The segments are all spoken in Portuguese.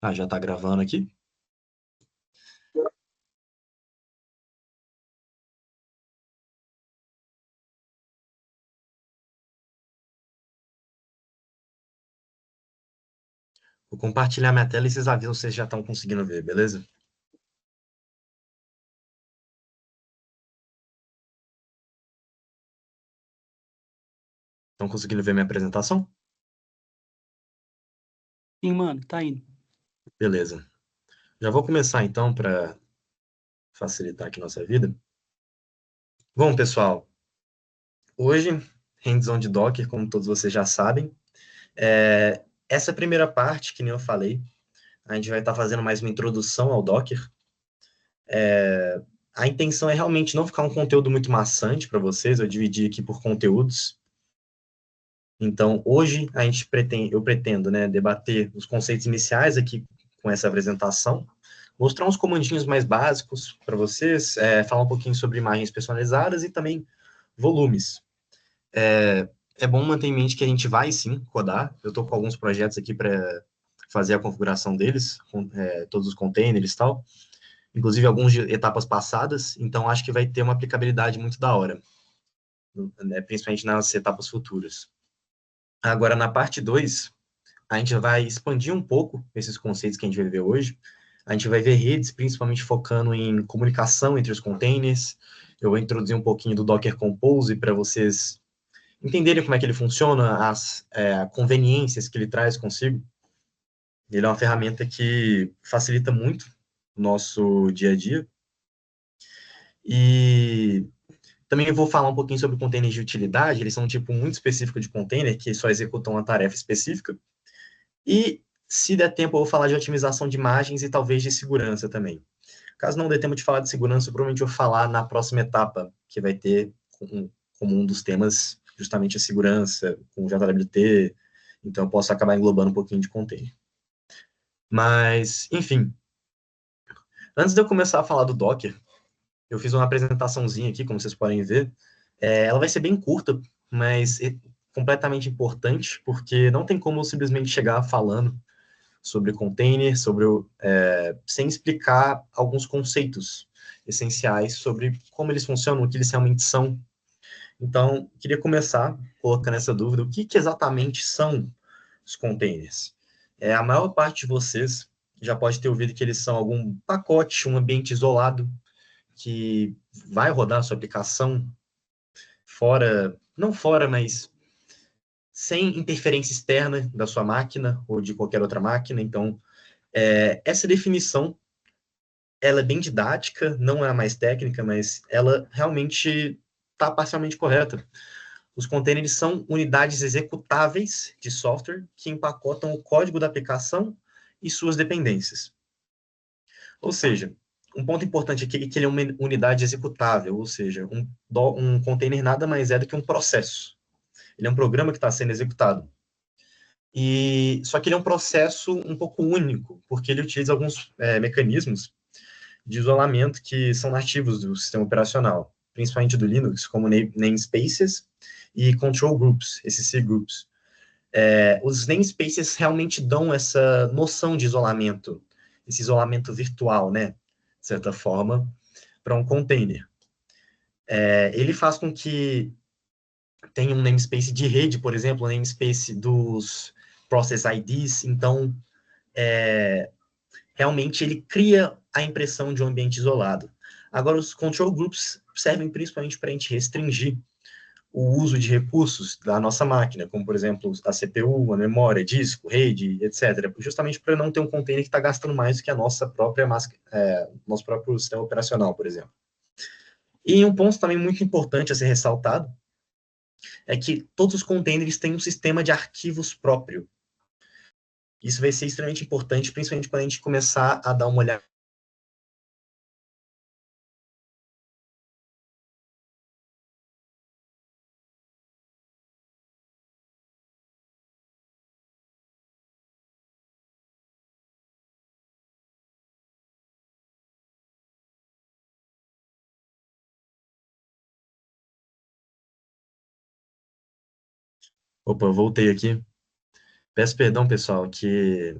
Ah, já tá gravando aqui? Vou compartilhar minha tela e vocês avisam se vocês já estão conseguindo ver, beleza? Estão conseguindo ver minha apresentação? Sim, mano, tá indo. Beleza. Já vou começar então para facilitar aqui nossa vida. Bom, pessoal, hoje, hands-on de Docker, como todos vocês já sabem. Essa primeira parte, que nem eu falei, a gente vai estar fazendo mais uma introdução ao Docker. A intenção é realmente não ficar um conteúdo muito maçante para vocês, eu dividi aqui por conteúdos. Então, hoje eu pretendo, né, debater os conceitos iniciais aqui com essa apresentação, mostrar uns comandinhos mais básicos para vocês, falar um pouquinho sobre imagens personalizadas e também volumes. É bom manter em mente que a gente vai sim codar. Eu estou com alguns projetos aqui para fazer a configuração deles, todos os containers e tal, inclusive alguns de etapas passadas. Então, acho que vai ter uma aplicabilidade muito da hora, né, principalmente nas etapas futuras. Agora, na parte 2 a gente vai expandir um pouco esses conceitos que a gente vai ver hoje. A gente vai ver redes, principalmente focando em comunicação entre os containers. Eu vou introduzir um pouquinho do Docker Compose para vocês entenderem como é que ele funciona, as conveniências que ele traz consigo. Ele é uma ferramenta que facilita muito o nosso dia a dia. E também eu vou falar um pouquinho sobre containers de utilidade. Eles são um tipo muito específico de container que só executam uma tarefa específica. E, se der tempo, eu vou falar de otimização de imagens e talvez de segurança também. Caso não dê tempo de falar de segurança, eu provavelmente vou falar na próxima etapa, que vai ter como um dos temas justamente a segurança, com o JWT, então eu posso acabar englobando um pouquinho de container. Mas, enfim, antes de eu começar a falar do Docker, eu fiz uma apresentaçãozinha aqui, como vocês podem ver. Ela vai ser bem curta, mas é completamente importante, porque não tem como eu simplesmente chegar falando sobre container, sem explicar alguns conceitos essenciais sobre como eles funcionam, o que eles realmente são. Então, queria começar colocando essa dúvida: o que exatamente são os containers? A maior parte de vocês já pode ter ouvido que eles são algum pacote, um ambiente isolado que vai rodar a sua aplicação fora, não fora, mas sem interferência externa da sua máquina ou de qualquer outra máquina. Então, essa definição ela é bem didática, não é a mais técnica, mas ela realmente está parcialmente correta. Os containers são unidades executáveis de software que empacotam o código da aplicação e suas dependências. Ou seja, um ponto importante aqui é que ele é uma unidade executável, ou seja, um container nada mais é do que um processo. Ele é um programa que está sendo executado. Só que ele é um processo um pouco único, porque ele utiliza alguns mecanismos de isolamento que são nativos do sistema operacional, principalmente do Linux, como namespaces e control groups, esses C-groups. Os namespaces realmente dão essa noção de isolamento, esse isolamento virtual, né, de certa forma, para um container. Ele faz com que tenha um namespace de rede, por exemplo, um namespace dos process IDs, então realmente ele cria a impressão de um ambiente isolado. Agora, os control groups servem principalmente para a gente restringir o uso de recursos da nossa máquina, como, por exemplo, a CPU, a memória, disco, rede, etc., justamente para não ter um container que está gastando mais do que a nossa própria nosso próprio sistema operacional, por exemplo. E um ponto também muito importante a ser ressaltado é que todos os containers têm um sistema de arquivos próprio. Isso vai ser extremamente importante, principalmente quando a gente começar a dar uma olhada. Opa, eu voltei aqui. Peço perdão, pessoal, que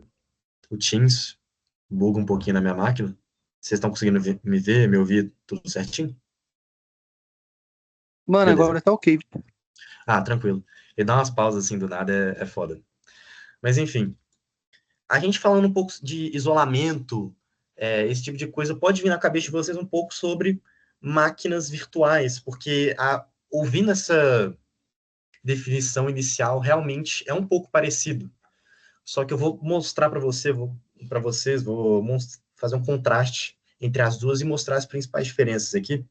o Teams buga um pouquinho na minha máquina. Vocês estão conseguindo me ver, me ouvir tudo certinho? Mano, Beleza. agora tá ok. Ah, tranquilo. E dar umas pausas assim do nada é foda. Mas enfim, a gente falando um pouco de isolamento, esse tipo de coisa, pode vir na cabeça de vocês um pouco sobre máquinas virtuais, porque ouvindo essa definição inicial, realmente é um pouco parecido. Só que eu vou mostrar para vocês, fazer um contraste entre as duas e mostrar as principais diferenças aqui.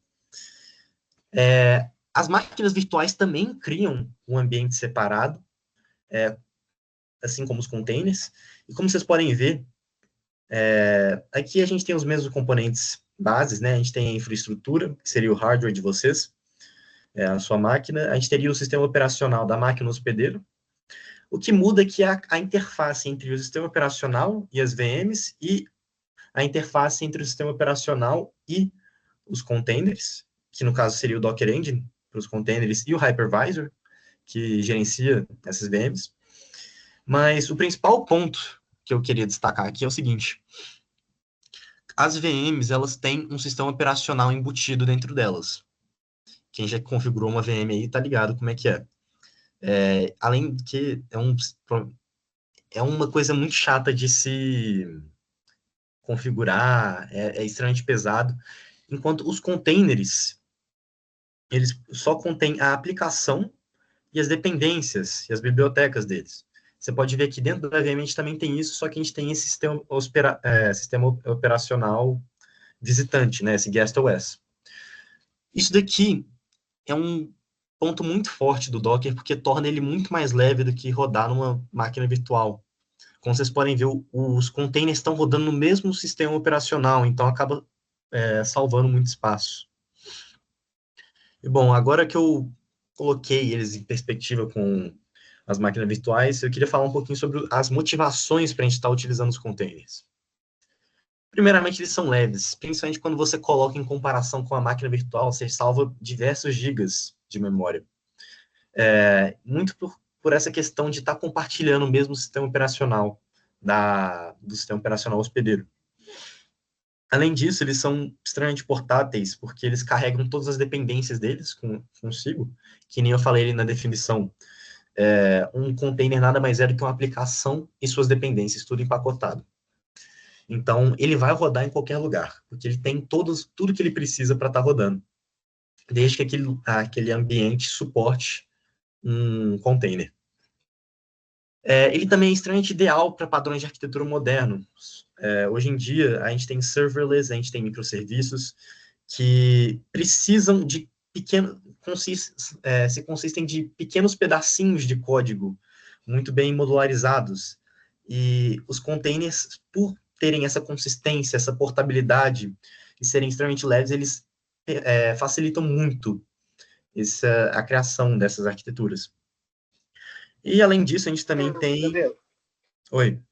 As máquinas virtuais também criam um ambiente separado, assim como os containers. E como vocês podem ver, aqui a gente tem os mesmos componentes bases, né? A gente tem a infraestrutura, que seria o hardware de vocês, a sua máquina. A gente teria o sistema operacional da máquina hospedeiro. O que muda é que a interface entre o sistema operacional e as VMs e a interface entre o sistema operacional e os containers, que no caso seria o Docker Engine para os containers e o hypervisor, que gerencia essas VMs. Mas o principal ponto que eu queria destacar aqui é o seguinte: as VMs, elas têm um sistema operacional embutido dentro delas. Quem já configurou uma VM aí tá ligado como é que é. Além de que é uma coisa muito chata de se configurar, é extremamente pesado. Enquanto os containers, eles só contêm a aplicação e as dependências e as bibliotecas deles. Você pode ver que dentro da VM a gente também tem isso, só que a gente tem esse sistema operacional visitante, né, esse guest OS. Isso daqui é um ponto muito forte do Docker, porque torna ele muito mais leve do que rodar numa máquina virtual. Como vocês podem ver, os containers estão rodando no mesmo sistema operacional, então acaba salvando muito espaço. E bom, agora que eu coloquei eles em perspectiva com as máquinas virtuais, eu queria falar um pouquinho sobre as motivações para a gente estar utilizando os containers. Primeiramente, eles são leves, principalmente quando você coloca em comparação com a máquina virtual, você salva diversos gigas de memória. Muito por essa questão de estar compartilhando o mesmo sistema operacional do sistema operacional hospedeiro. Além disso, eles são extremamente portáteis, porque eles carregam todas as dependências deles consigo, que nem eu falei ali na definição. Um container nada mais é do que uma aplicação e suas dependências, tudo empacotado. Então, ele vai rodar em qualquer lugar, porque ele tem tudo que ele precisa para estar rodando, desde que aquele ambiente suporte um container. Ele também é extremamente ideal para padrões de arquitetura modernos. Hoje em dia, a gente tem serverless, a gente tem microserviços que precisam de se consistem de pequenos pedacinhos de código muito bem modularizados. E os containers, por terem essa consistência, essa portabilidade e serem extremamente leves, eles facilitam muito a criação dessas arquiteturas. E, além disso, a gente também tem... Gabriel, Oi.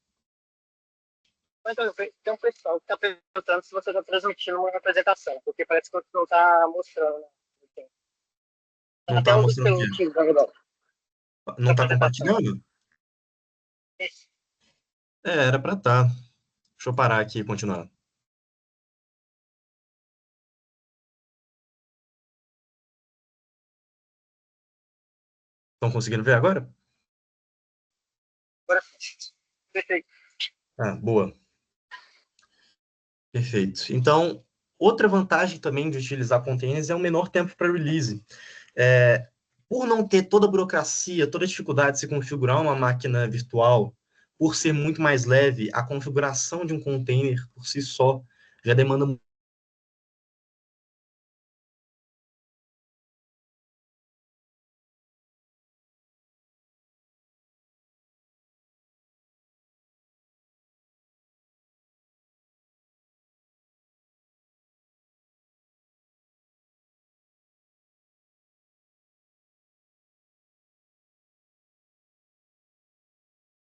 então, tem um pessoal que está perguntando se você está transmitindo uma apresentação, porque parece que você não está mostrando. Né? Não Até tá o do mostrando o seu quê? time, na verdade, Não da tá apresentação. compartilhando? Era pra tá. Deixa eu parar aqui e continuar. Estão conseguindo ver agora? Agora, perfeito. Ah, boa. Perfeito. Então, outra vantagem também de utilizar containers é o menor tempo para release. Por não ter toda a burocracia, toda a dificuldade de se configurar uma máquina virtual, por ser muito mais leve, a configuração de um container por si só já demanda.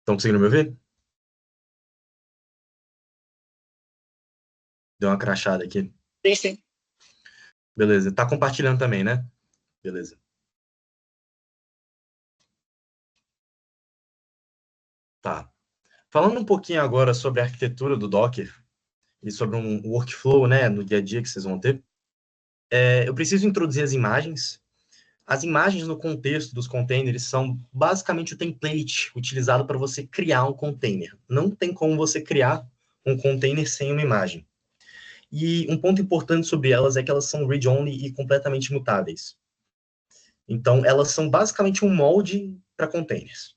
Estão conseguindo me ouvir? Deu uma crachada aqui. Sim, sim. Beleza. Tá compartilhando também, né? Beleza. Tá. Falando um pouquinho agora sobre a arquitetura do Docker e sobre um workflow, né, no dia a dia que vocês vão ter, eu preciso introduzir as imagens. As imagens no contexto dos containers são basicamente o template utilizado para você criar um container. Não tem como você criar um container sem uma imagem. E um ponto importante sobre elas é que elas são read-only e completamente mutáveis. Então, elas são basicamente um molde para containers.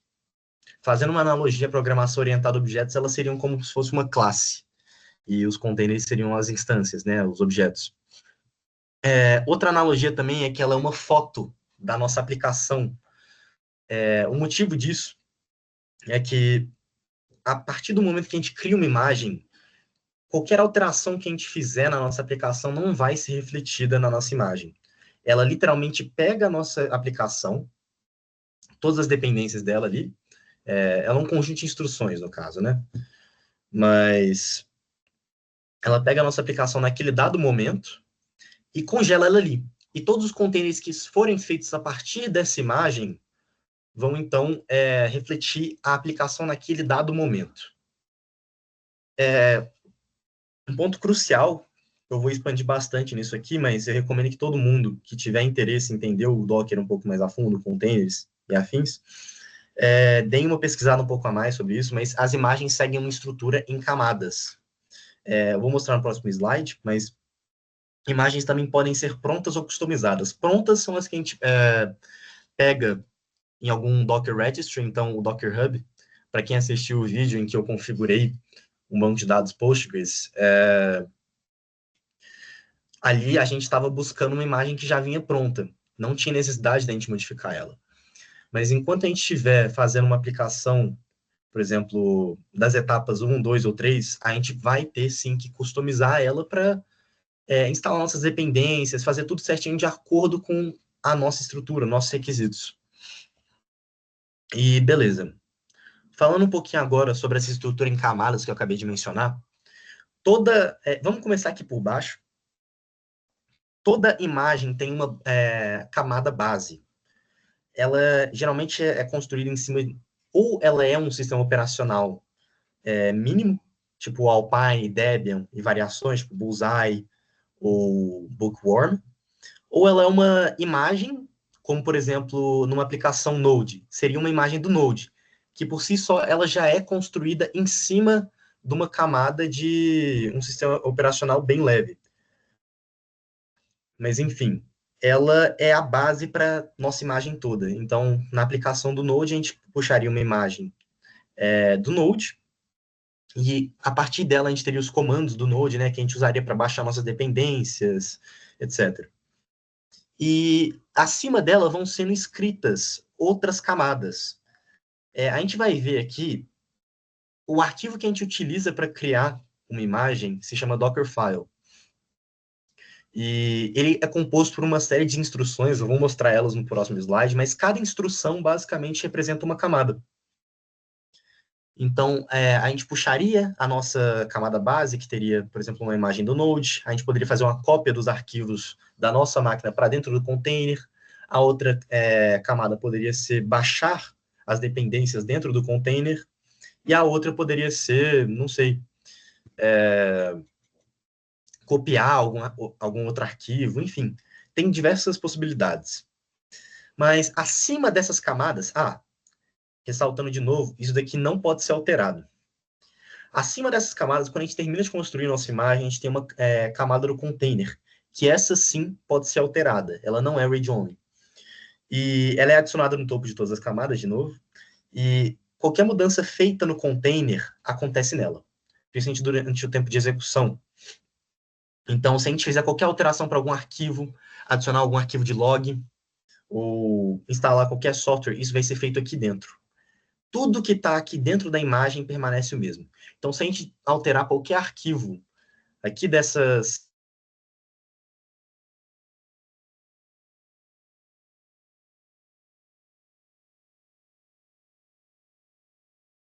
Fazendo uma analogia à programação orientada a objetos, elas seriam como se fosse uma classe. E os containers seriam as instâncias, né, os objetos. Outra analogia também é que ela é uma foto da nossa aplicação. O motivo disso é que, a partir do momento que a gente cria uma imagem, qualquer alteração que a gente fizer na nossa aplicação não vai ser refletida na nossa imagem. Ela literalmente pega a nossa aplicação, todas as dependências dela ali, ela é um conjunto de instruções, no caso, né? Mas ela pega a nossa aplicação naquele dado momento e congela ela ali. E todos os containers que forem feitos a partir dessa imagem vão, então, refletir a aplicação naquele dado momento. Um ponto crucial, eu vou expandir bastante nisso aqui, mas eu recomendo que todo mundo que tiver interesse em entender o Docker um pouco mais a fundo, containers e afins, deem uma pesquisada um pouco a mais sobre isso, mas as imagens seguem uma estrutura em camadas. Eu vou mostrar no próximo slide, mas imagens também podem ser prontas ou customizadas. Prontas são as que a gente pega em algum Docker Registry, então o Docker Hub. Para quem assistiu o vídeo em que eu configurei um banco de dados Postgres, ali a gente estava buscando uma imagem que já vinha pronta. Não tinha necessidade de a gente modificar ela. Mas enquanto a gente estiver fazendo uma aplicação, por exemplo, das etapas 1, 2 ou 3, a gente vai ter sim que customizar ela para instalar nossas dependências, fazer tudo certinho de acordo com a nossa estrutura, nossos requisitos. E beleza. Falando um pouquinho agora sobre essa estrutura em camadas que eu acabei de mencionar, vamos começar aqui por baixo. Toda imagem tem uma camada base. Ela geralmente é construída em cima, ou ela é um sistema operacional mínimo, tipo Alpine, Debian e variações, tipo Bullseye ou Bookworm, ou ela é uma imagem, como por exemplo, numa aplicação Node, seria uma imagem do Node, que por si só ela já é construída em cima de uma camada de um sistema operacional bem leve. Mas enfim, ela é a base para nossa imagem toda. Então, na aplicação do Node, a gente puxaria uma imagem do Node, e a partir dela a gente teria os comandos do Node, né, que a gente usaria para baixar nossas dependências, etc. E acima dela vão sendo escritas outras camadas. A gente vai ver aqui, o arquivo que a gente utiliza para criar uma imagem se chama Dockerfile. E ele é composto por uma série de instruções, eu vou mostrar elas no próximo slide, mas cada instrução basicamente representa uma camada. Então, a gente puxaria a nossa camada base, que teria, por exemplo, uma imagem do Node, a gente poderia fazer uma cópia dos arquivos da nossa máquina para dentro do container, a outra camada poderia ser baixar as dependências dentro do container, e a outra poderia ser, não sei, copiar algum outro arquivo, enfim, tem diversas possibilidades. Mas acima dessas camadas, ressaltando de novo, isso daqui não pode ser alterado. Acima dessas camadas, quando a gente termina de construir nossa imagem, a gente tem uma camada do container, que essa sim pode ser alterada, ela não é read-only. E ela é adicionada no topo de todas as camadas, de novo, e qualquer mudança feita no container acontece nela, principalmente durante o tempo de execução. Então, se a gente fizer qualquer alteração para algum arquivo, adicionar algum arquivo de log, ou instalar qualquer software, isso vai ser feito aqui dentro. Tudo que está aqui dentro da imagem permanece o mesmo. Então, se a gente alterar qualquer arquivo aqui dessas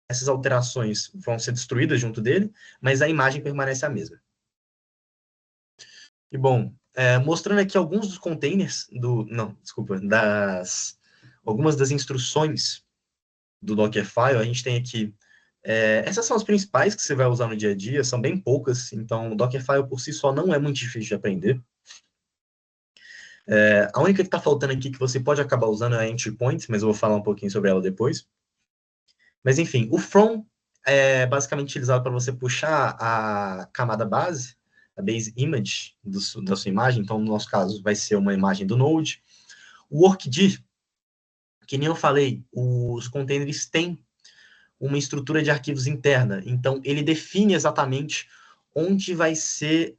essas alterações vão ser destruídas junto dele, mas a imagem permanece a mesma. E bom, mostrando aqui alguns dos containers algumas das instruções do Dockerfile, a gente tem aqui Essas são as principais que você vai usar no dia a dia, são bem poucas, então o Dockerfile por si só não é muito difícil de aprender. A única que está faltando aqui que você pode acabar usando é a Entry Point, mas eu vou falar um pouquinho sobre ela depois. Mas enfim, o From é basicamente utilizado para você puxar a camada base, a base image da sua imagem, então no nosso caso vai ser uma imagem do Node. O Workdir, que nem eu falei, os containers têm uma estrutura de arquivos interna. Então, ele define exatamente onde vai ser,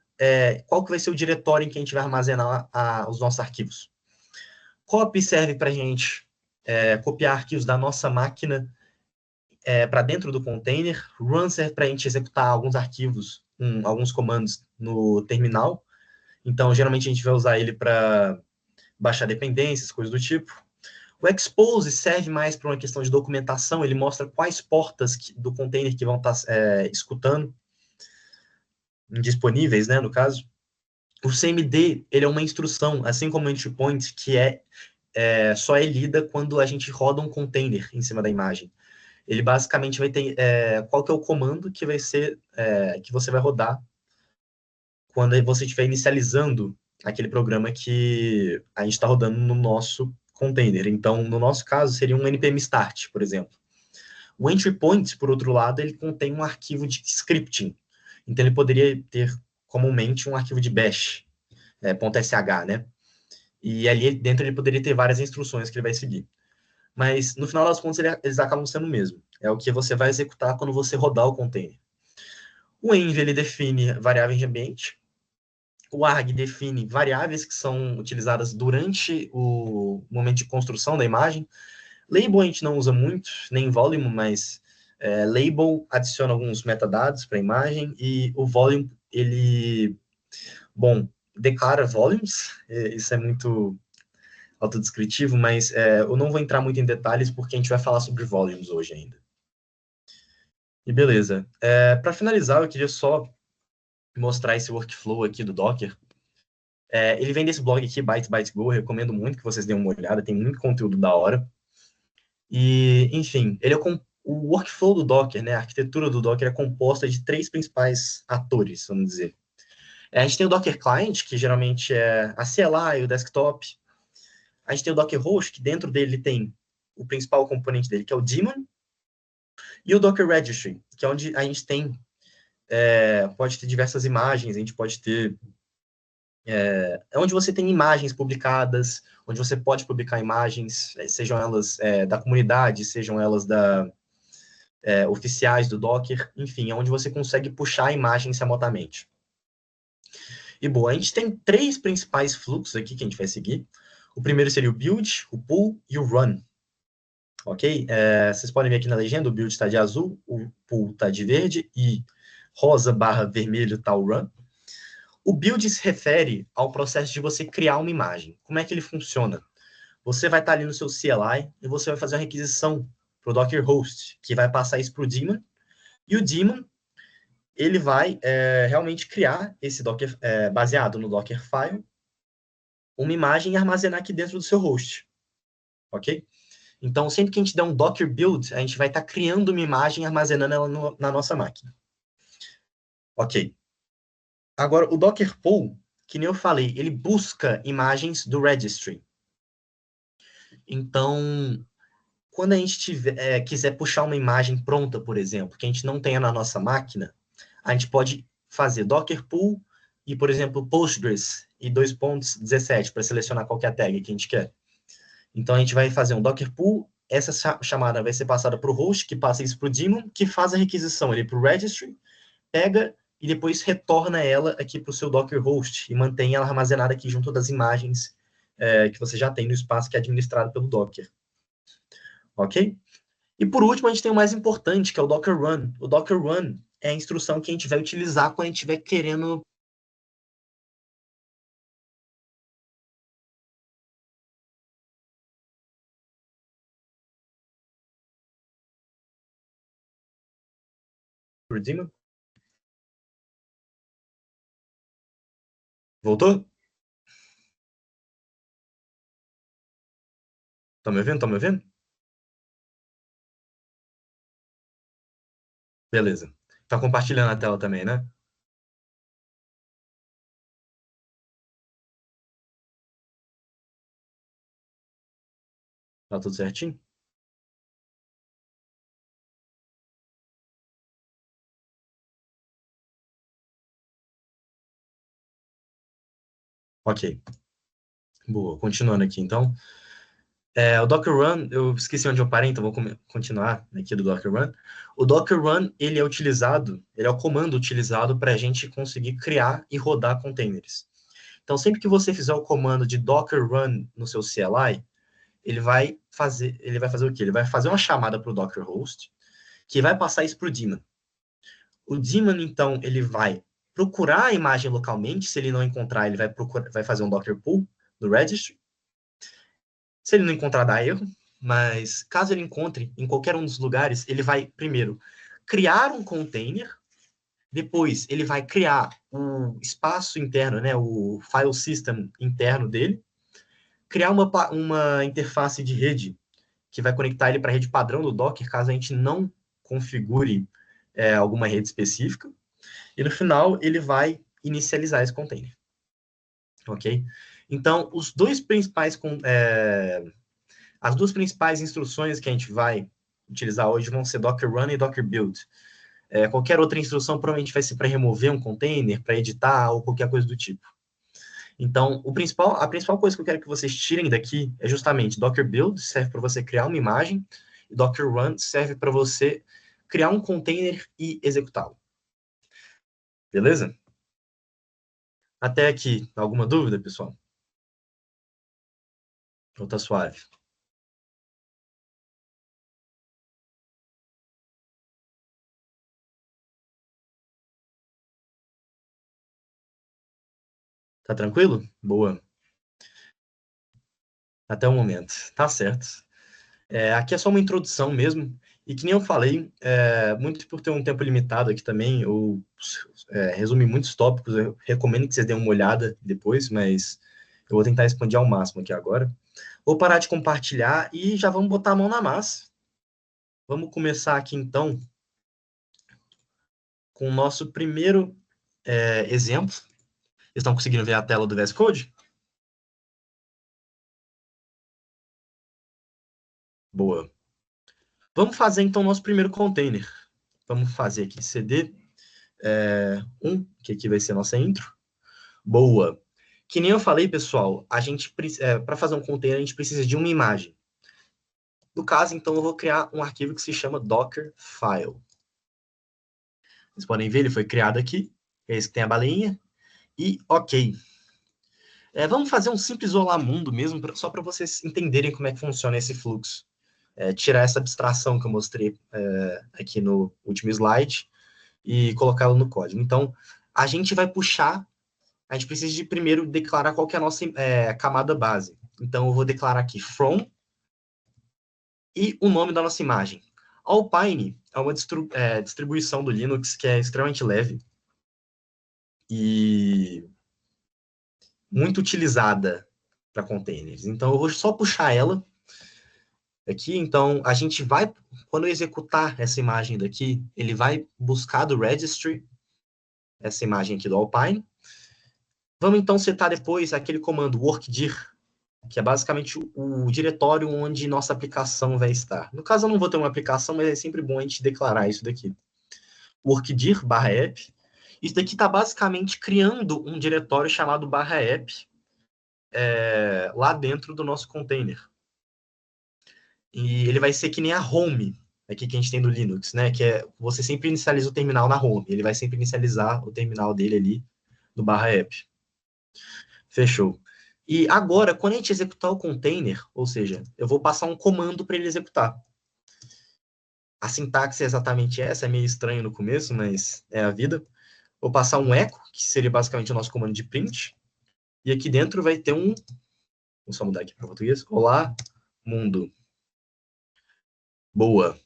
qual que vai ser o diretório em que a gente vai armazenar os nossos arquivos. Copy serve para a gente copiar arquivos da nossa máquina para dentro do container. Run serve para a gente executar alguns arquivos, alguns comandos no terminal. Então, geralmente a gente vai usar ele para baixar dependências, coisas do tipo. O expose serve mais para uma questão de documentação, ele mostra quais portas do container que vão estar escutando, disponíveis, né, no caso. O CMD, ele é uma instrução, assim como o entry point, que só é lida quando a gente roda um container em cima da imagem. Ele basicamente vai ter qual que é o comando que vai ser que você vai rodar quando você estiver inicializando aquele programa que a gente está rodando no nosso container. Então, no nosso caso, seria um npm start, por exemplo. O entry point, por outro lado, ele contém um arquivo de scripting. Então, ele poderia ter comumente um arquivo de bash, .sh, né? E ali dentro ele poderia ter várias instruções que ele vai seguir. Mas, no final das contas, eles acabam sendo o mesmo. É o que você vai executar quando você rodar o container. O env, ele define variáveis de ambiente. O arg define variáveis que são utilizadas durante o momento de construção da imagem. Label a gente não usa muito, nem volume, mas label adiciona alguns metadados para a imagem e o volume, ele, bom, declara volumes, isso é muito autodescritivo, mas eu não vou entrar muito em detalhes porque a gente vai falar sobre volumes hoje ainda. E beleza. Para finalizar, eu queria só mostrar esse workflow aqui do Docker. Ele vem desse blog aqui, Byte2Go, eu recomendo muito que vocês deem uma olhada, tem muito conteúdo da hora. E, enfim, o workflow do Docker, né, a arquitetura do Docker é composta de três principais atores, vamos dizer. A gente tem o Docker Client, que geralmente é a CLI, o desktop. A gente tem o Docker Host, que dentro dele tem o principal componente dele, que é o daemon. E o Docker Registry, que é onde a gente tem, pode ter diversas imagens, a gente pode ter é onde você tem imagens publicadas, onde você pode publicar imagens, sejam elas da comunidade, sejam elas oficiais do Docker, enfim, é onde você consegue puxar imagens remotamente. E, bom, a gente tem três principais fluxos aqui que a gente vai seguir. O primeiro seria o build, o pull e o run. Ok? Vocês podem ver aqui na legenda, o build está de azul, o pull está de verde e rosa/vermelho está o run. O build se refere ao processo de você criar uma imagem. Como é que ele funciona? Você vai estar ali no seu CLI e você vai fazer uma requisição para o Docker Host, que vai passar isso para o daemon, e o daemon ele vai realmente criar esse Docker, baseado no Dockerfile, uma imagem e armazenar aqui dentro do seu host, ok? Então, sempre que a gente der um Docker build, a gente vai estar criando uma imagem e armazenando ela na nossa máquina. Ok. Agora, o Docker Pull, que nem eu falei, ele busca imagens do registry. Então, quando a gente quiser puxar uma imagem pronta, por exemplo, que a gente não tenha na nossa máquina, a gente pode fazer Docker Pull e, por exemplo, Postgres e 2.17 para selecionar qualquer tag que a gente quer. Então, a gente vai fazer um Docker Pull, essa chamada vai ser passada para o host, que passa isso para o daemon, que faz a requisição ali para o registry, pega e depois retorna ela aqui para o seu Docker host e mantém ela armazenada aqui junto das imagens que você já tem no espaço que é administrado pelo Docker. Ok? E por último, a gente tem o mais importante, que é o Docker Run. O Docker Run é a instrução que a gente vai utilizar quando a gente estiver querendo por cima. Voltou? Tá me ouvindo? Tá me ouvindo? Beleza. Tá compartilhando a tela também, né? Tá tudo certinho? Ok. Boa. Continuando aqui, então. O Docker Run, eu esqueci onde eu parei, então vou continuar aqui do Docker Run. O Docker Run, ele é o comando utilizado para a gente conseguir criar e rodar containers. Então, sempre que você fizer o comando de Docker Run no seu CLI, ele vai fazer o quê? Ele vai fazer uma chamada para o Docker Host, que vai passar isso para o daemon. O daemon, então, ele vai procurar a imagem localmente. Se ele não encontrar, ele vai fazer um Docker pull do registry. Se ele não encontrar, dá erro. Mas caso ele encontre em qualquer um dos lugares, ele vai primeiro criar um container. Depois ele vai criar o espaço interno, né, o file system interno dele. Criar uma interface de rede que vai conectar ele para a rede padrão do Docker, caso a gente não configure alguma rede específica. E no final, ele vai inicializar esse container. Ok? Então, as duas principais instruções que a gente vai utilizar hoje vão ser Docker Run e Docker Build. Qualquer outra instrução provavelmente vai ser para remover um container, para editar ou qualquer coisa do tipo. Então, a principal coisa que eu quero que vocês tirem daqui é justamente Docker Build serve para você criar uma imagem e Docker Run serve para você criar um container e executá-lo. Beleza? Até aqui, alguma dúvida, pessoal? Ou tá suave? Tá tranquilo? Boa. Até o momento. Tá certo. Aqui é só uma introdução mesmo. E que nem eu falei, muito por ter um tempo limitado aqui também, eu resumi muitos tópicos. Eu recomendo que vocês dêem uma olhada depois, mas eu vou tentar expandir ao máximo aqui agora. Vou parar de compartilhar e já vamos botar a mão na massa. Vamos começar aqui então com o nosso primeiro exemplo. Vocês estão conseguindo ver a tela do VS Code? Boa. Vamos fazer então o nosso primeiro container. Vamos fazer aqui cd 1, que aqui vai ser a nossa intro. Boa. Que nem eu falei, pessoal, para fazer um container a gente precisa de uma imagem. No caso, então, eu vou criar um arquivo que se chama Dockerfile. Vocês podem ver, ele foi criado aqui. É esse que tem a baleinha. E ok. Vamos fazer um simples olá mundo mesmo, só para vocês entenderem como é que funciona esse fluxo. Tirar essa abstração que eu mostrei aqui no último slide e colocá-lo no código. Então, a gente precisa de primeiro declarar qual que é a nossa camada base. Então, eu vou declarar aqui from e o nome da nossa imagem. Alpine é uma distribuição do Linux que é extremamente leve e muito utilizada para containers. Então, eu vou só puxar ela aqui. Então, quando eu executar essa imagem daqui, ele vai buscar do registry essa imagem aqui do Alpine. Vamos então setar depois aquele comando workdir, que é basicamente o diretório onde nossa aplicação vai estar. No caso, eu não vou ter uma aplicação, mas é sempre bom a gente declarar isso daqui. Workdir/app. Isso daqui está basicamente criando um diretório chamado /app lá dentro do nosso container. E ele vai ser que nem a home aqui que a gente tem no Linux, né? Que você sempre inicializa o terminal na home. Ele vai sempre inicializar o terminal dele ali no /app. Fechou. E agora, quando a gente executar o container, ou seja, eu vou passar um comando para ele executar. A sintaxe é exatamente essa, é meio estranho no começo, mas é a vida. Vou passar um echo, que seria basicamente o nosso comando de print. E aqui dentro vai ter vou só mudar aqui para português. Olá, mundo. Boa.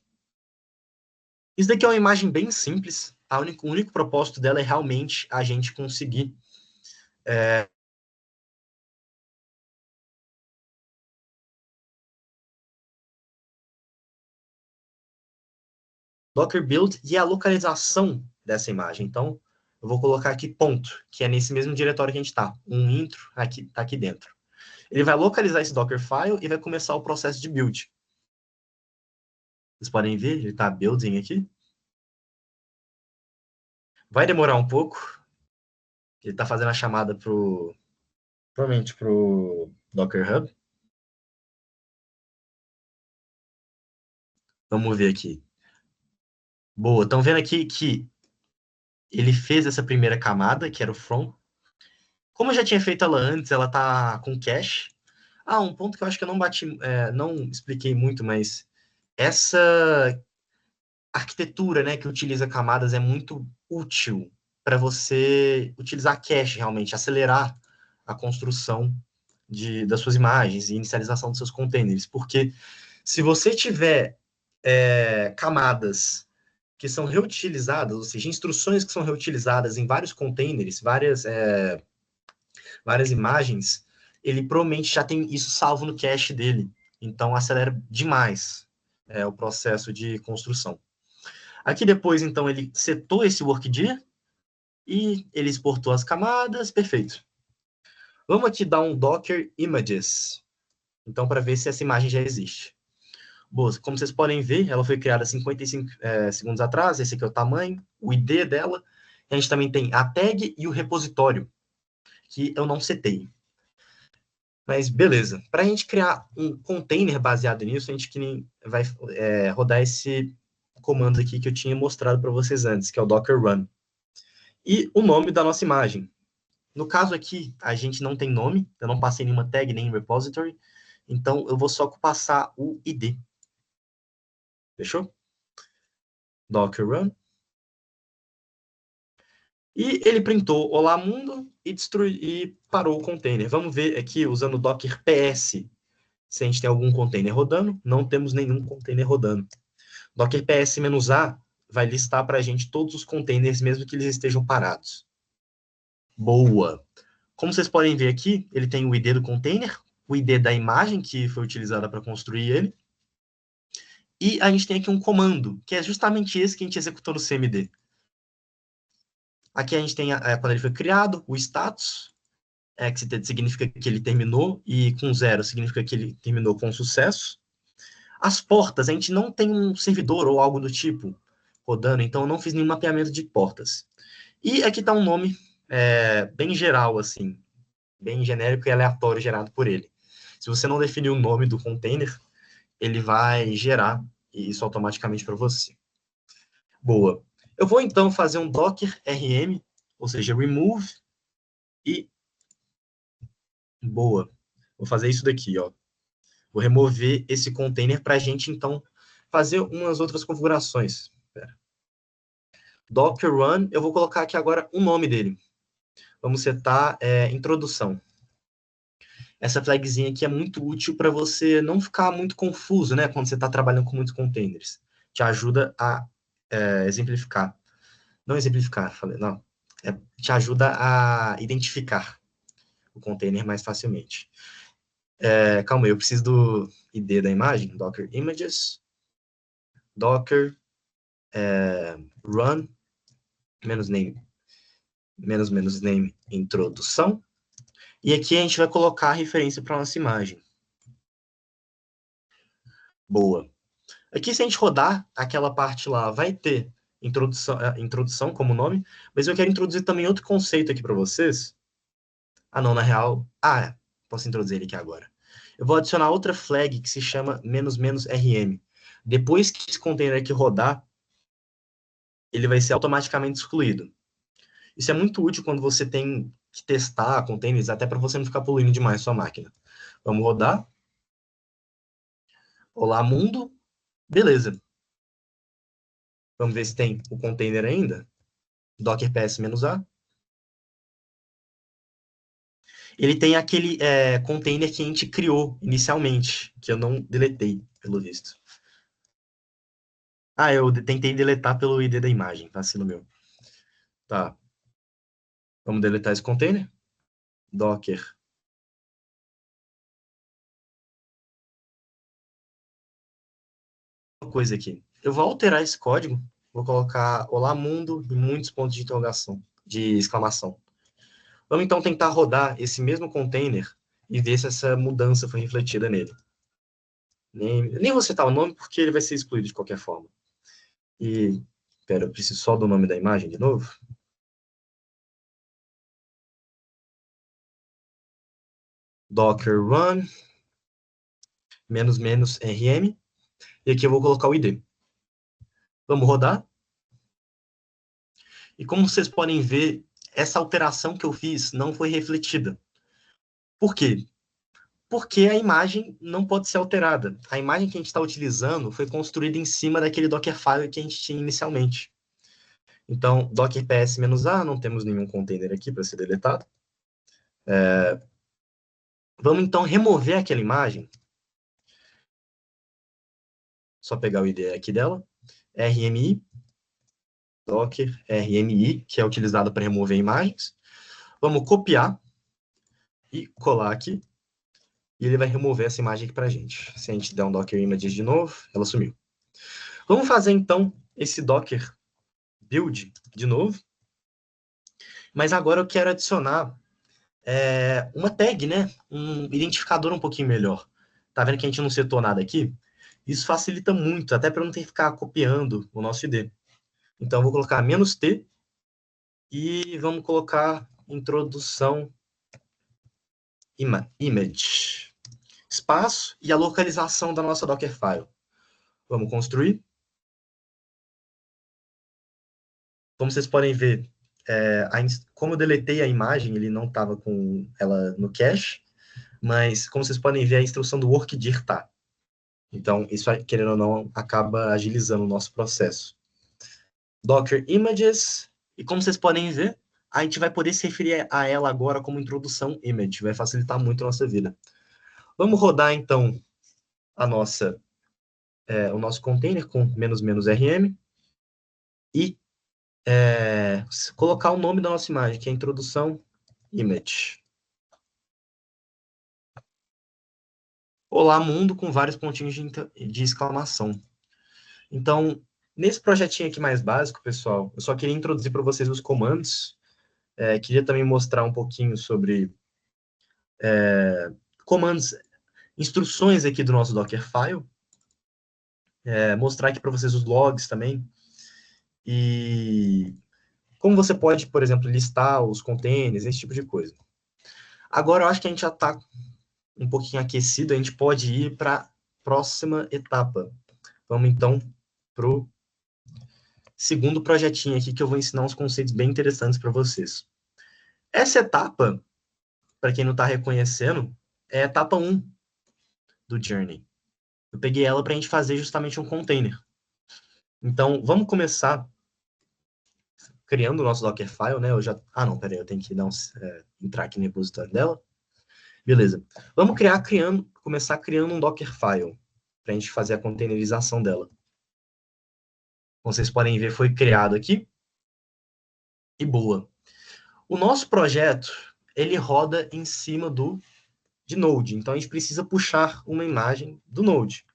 Isso daqui é uma imagem bem simples. O único propósito dela é realmente a gente conseguir Docker build e a localização dessa imagem. Então, eu vou colocar aqui ponto, que é nesse mesmo diretório que a gente está. Um intro aqui, tá aqui dentro. Ele vai localizar esse Dockerfile e vai começar o processo de build. Vocês podem ver, ele está building aqui. Vai demorar um pouco. Ele está fazendo a chamada provavelmente para o Docker Hub. Vamos ver aqui. Boa, estão vendo aqui que ele fez essa primeira camada, que era o from. Como eu já tinha feito ela antes, ela tá com cache. Ah, um ponto que eu acho que eu não não expliquei muito, mas essa arquitetura, né, que utiliza camadas é muito útil para você utilizar cache realmente, acelerar a construção das suas imagens e inicialização dos seus containers. Porque se você tiver camadas que são reutilizadas, ou seja, instruções que são reutilizadas em vários containers, várias imagens, ele provavelmente já tem isso salvo no cache dele. Então, acelera demais o processo de construção. Aqui depois, então, ele setou esse workdir e ele exportou as camadas, perfeito. Vamos aqui dar um Docker Images, então, para ver se essa imagem já existe. Boa, como vocês podem ver, ela foi criada 55 segundos atrás, esse aqui é o tamanho, o ID dela. A gente também tem a tag e o repositório, que eu não setei. Mas beleza. Para a gente criar um container baseado nisso, a gente vai rodar esse comando aqui que eu tinha mostrado para vocês antes, que é o Docker Run. E o nome da nossa imagem. No caso aqui, a gente não tem nome, eu não passei nenhuma tag, nem repository, então eu vou só passar o ID. Fechou? Docker Run. E ele printou Olá Mundo e parou o container. Vamos ver aqui usando o Docker PS se a gente tem algum container rodando. Não temos nenhum container rodando. Docker PS-A vai listar para a gente todos os containers, mesmo que eles estejam parados. Boa! Como vocês podem ver aqui, ele tem o ID do container, o ID da imagem que foi utilizada para construir ele, e a gente tem aqui um comando, que é justamente esse que a gente executou no CMD. Aqui a gente tem, quando ele foi criado, o status, que significa que ele terminou, e com 0 significa que ele terminou com sucesso. As portas, a gente não tem um servidor ou algo do tipo rodando, então eu não fiz nenhum mapeamento de portas. E aqui está um nome bem geral, assim, bem genérico e aleatório gerado por ele. Se você não definir o nome do container, ele vai gerar isso automaticamente para você. Boa. Eu vou então fazer um docker rm, ou seja, remove e boa. Vou fazer isso daqui, ó. Vou remover esse container para a gente então fazer umas outras configurações. Pera. Docker run, eu vou colocar aqui agora o nome dele. Vamos setar introdução. Essa flagzinha aqui é muito útil para você não ficar muito confuso, né, quando você está trabalhando com muitos containers. Te ajuda a exemplificar. Não exemplificar, falei, não. Te ajuda a identificar o container mais facilmente. Calma aí, eu preciso do ID da imagem, Docker Images, Docker Run, menos name, introdução. E aqui a gente vai colocar a referência para a nossa imagem. Boa. Aqui, se a gente rodar aquela parte lá, vai ter introdução como nome, mas eu quero introduzir também outro conceito aqui para vocês. Ah, não, na real... posso introduzir ele aqui agora. Eu vou adicionar outra flag que se chama "-rm". Depois que esse container aqui rodar, ele vai ser automaticamente excluído. Isso é muito útil quando você tem que testar containers, até para você não ficar poluindo demais sua máquina. Vamos rodar. Olá, mundo. Beleza. Vamos ver se tem o container ainda. Docker PS-A. Ele tem aquele container que a gente criou inicialmente, que eu não deletei, pelo visto. Eu tentei deletar pelo ID da imagem, vacilo meu. Tá. Vamos deletar esse container. Docker. Uma coisa aqui. eu vou alterar esse código, vou colocar olá mundo e muitos pontos de interrogação, de exclamação. Vamos então tentar rodar esse mesmo container e ver se essa mudança foi refletida nele. Nem vou citar o nome porque ele vai ser excluído de qualquer forma. E, espera, eu preciso só do nome da imagem de novo. Docker run --rm, e aqui eu vou colocar o ID. Vamos rodar. E como vocês podem ver, essa alteração que eu fiz não foi refletida. Por quê? Porque a imagem não pode ser alterada. A imagem que a gente está utilizando foi construída em cima daquele Dockerfile que a gente tinha inicialmente. Então, docker ps-a, não temos nenhum container aqui para ser deletado. Vamos então remover aquela imagem. Só pegar o ID aqui dela. RMI, docker RMI, que é utilizado para remover imagens. Vamos copiar e colar aqui. E ele vai remover essa imagem aqui para a gente. Se a gente der um docker images de novo, ela sumiu. Vamos fazer então esse docker build de novo. Mas agora eu quero adicionar uma tag, né? Um identificador um pouquinho melhor. Tá vendo que a gente não setou nada aqui? Isso facilita muito, até para não ter que ficar copiando o nosso ID. Então, eu vou colocar "-t" e vamos colocar introdução image. Espaço e a localização da nossa Dockerfile. Vamos construir. Como vocês podem ver, como eu deletei a imagem, ele não estava com ela no cache, mas como vocês podem ver, a instrução do workdir está. Então, isso, querendo ou não, acaba agilizando o nosso processo. Docker Images, e como vocês podem ver, a gente vai poder se referir a ela agora como introdução image, vai facilitar muito a nossa vida. Vamos rodar, então, o nosso container com --rm e colocar o nome da nossa imagem, que é introdução image. Olá, mundo, com vários pontinhos de exclamação. Então, nesse projetinho aqui mais básico, pessoal, eu só queria introduzir para vocês os comandos. Queria também mostrar um pouquinho sobre comandos, instruções aqui do nosso Dockerfile. Mostrar aqui para vocês os logs também. E como você pode, por exemplo, listar os containers, esse tipo de coisa. Agora, eu acho que a gente já está um pouquinho aquecido, a gente pode ir para a próxima etapa. Vamos, então, para o segundo projetinho aqui, que eu vou ensinar uns conceitos bem interessantes para vocês. Essa etapa, para quem não está reconhecendo, é a etapa 1 do Journey. Eu peguei ela para a gente fazer justamente um container. Então, vamos começar criando o nosso Dockerfile, né? Não, peraí, eu tenho que entrar aqui no repositório dela. Beleza. Vamos começar criando um Dockerfile para a gente fazer a containerização dela. Como vocês podem ver, foi criado aqui. E boa. O nosso projeto, ele roda em cima de Node. Então, a gente precisa puxar uma imagem do Node.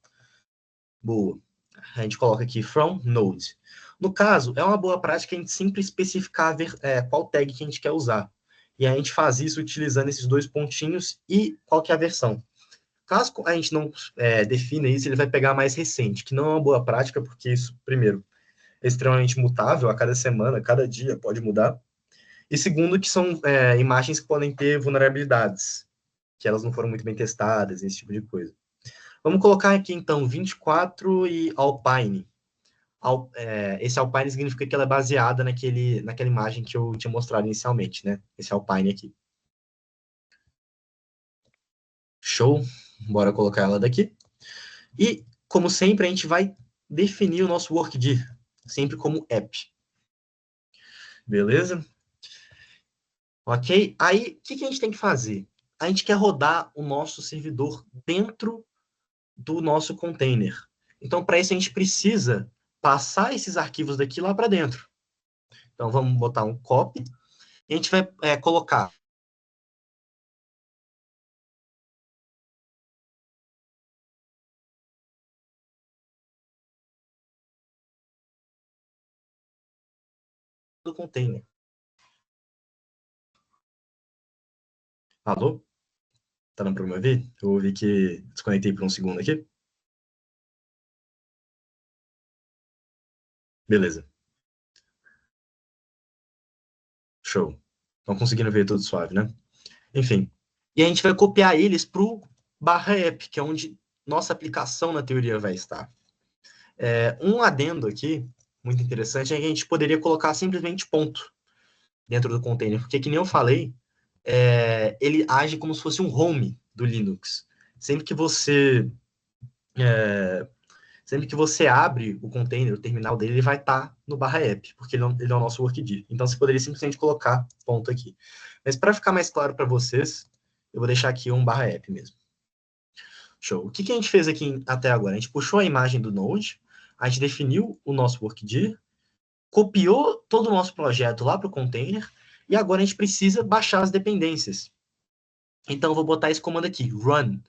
Boa. A gente coloca aqui from Node. No caso, é uma boa prática a gente sempre especificar qual tag que a gente quer usar. E a gente faz isso utilizando esses dois pontinhos e qual que é a versão. Caso a gente não defina isso, ele vai pegar a mais recente, que não é uma boa prática, porque isso, primeiro, é extremamente mutável, a cada semana, a cada dia pode mudar. E segundo, que são imagens que podem ter vulnerabilidades, que elas não foram muito bem testadas, esse tipo de coisa. Vamos colocar aqui, então, 24 e Alpine. Esse Alpine significa que ela é baseada naquela imagem que eu tinha mostrado inicialmente, né? Esse Alpine aqui. Show. Bora colocar ela daqui. E, como sempre, a gente vai definir o nosso workdir, sempre como app. Beleza? Ok? Aí, o que a gente tem que fazer? A gente quer rodar o nosso servidor dentro do nosso container. Então, para isso, a gente precisa passar esses arquivos daqui lá para dentro. Então, vamos botar um copy. E a gente vai colocar do container. Alô? Tá dando para me ouvir? Eu ouvi que desconectei por um segundo aqui. Beleza. Show. Estão conseguindo ver tudo suave, né? Enfim. E a gente vai copiar eles para o /app, que é onde nossa aplicação na teoria vai estar. Um adendo aqui, muito interessante, é que a gente poderia colocar simplesmente ponto dentro do container, porque, que nem eu falei, ele age como se fosse um home do Linux. Sempre que você abre o container, o terminal dele, ele vai estar no /app, porque ele é o nosso workdir. Então, você poderia simplesmente colocar ponto aqui. Mas, para ficar mais claro para vocês, eu vou deixar aqui um /app mesmo. Show. O que a gente fez aqui até agora? A gente puxou a imagem do Node, a gente definiu o nosso workdir, copiou todo o nosso projeto lá para o container, e agora a gente precisa baixar as dependências. Então, eu vou botar esse comando aqui, run.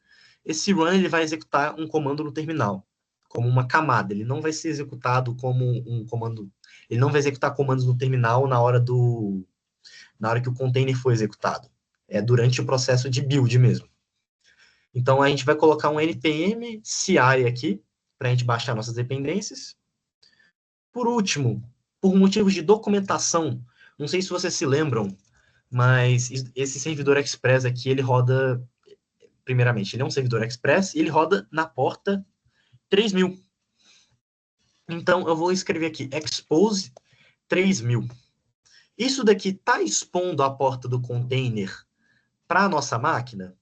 Esse run ele vai executar um comando no terminal, como uma camada. Ele não vai ser executado como um comando. Ele não vai executar comandos no terminal na hora que o container for executado. É durante o processo de build mesmo. Então, a gente vai colocar um npm CI aqui, para a gente baixar nossas dependências. Por último, por motivos de documentação, não sei se vocês se lembram, mas esse servidor Express aqui, ele roda, primeiramente, ele é um servidor Express e ele roda na porta 3000. Então, eu vou escrever aqui, expose 3000. Isso daqui está expondo a porta do container para a nossa máquina?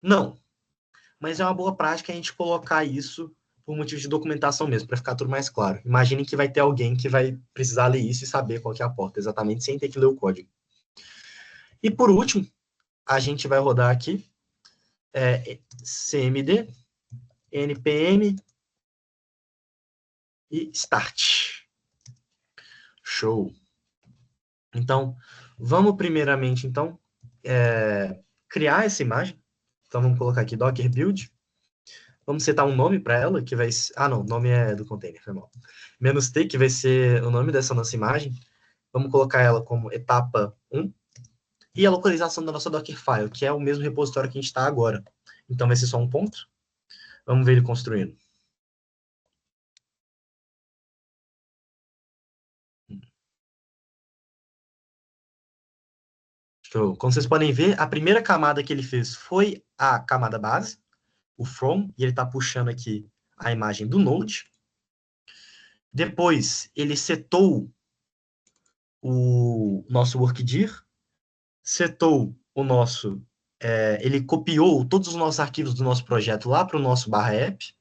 Não. Mas é uma boa prática a gente colocar isso por motivo de documentação mesmo, para ficar tudo mais claro. Imaginem que vai ter alguém que vai precisar ler isso e saber qual que é a porta, exatamente, sem ter que ler o código. E por último, a gente vai rodar aqui cmd, npm e start. Show. Então, vamos primeiramente, então, criar essa imagem. Então, vamos colocar aqui docker build. Vamos setar um nome para ela, que vai ser... Ah, não, o nome é do container, foi mal. -t, que vai ser o nome dessa nossa imagem. Vamos colocar ela como etapa 1. E a localização da nossa Dockerfile, que é o mesmo repositório que a gente está agora. Então, vai ser só um ponto. Vamos ver ele construindo. Show. Como vocês podem ver, a primeira camada que ele fez foi a camada base, o from, e ele está puxando aqui a imagem do Node. Depois, ele setou o nosso workdir, setou o nosso... ele copiou todos os nossos arquivos do nosso projeto lá para o nosso /app.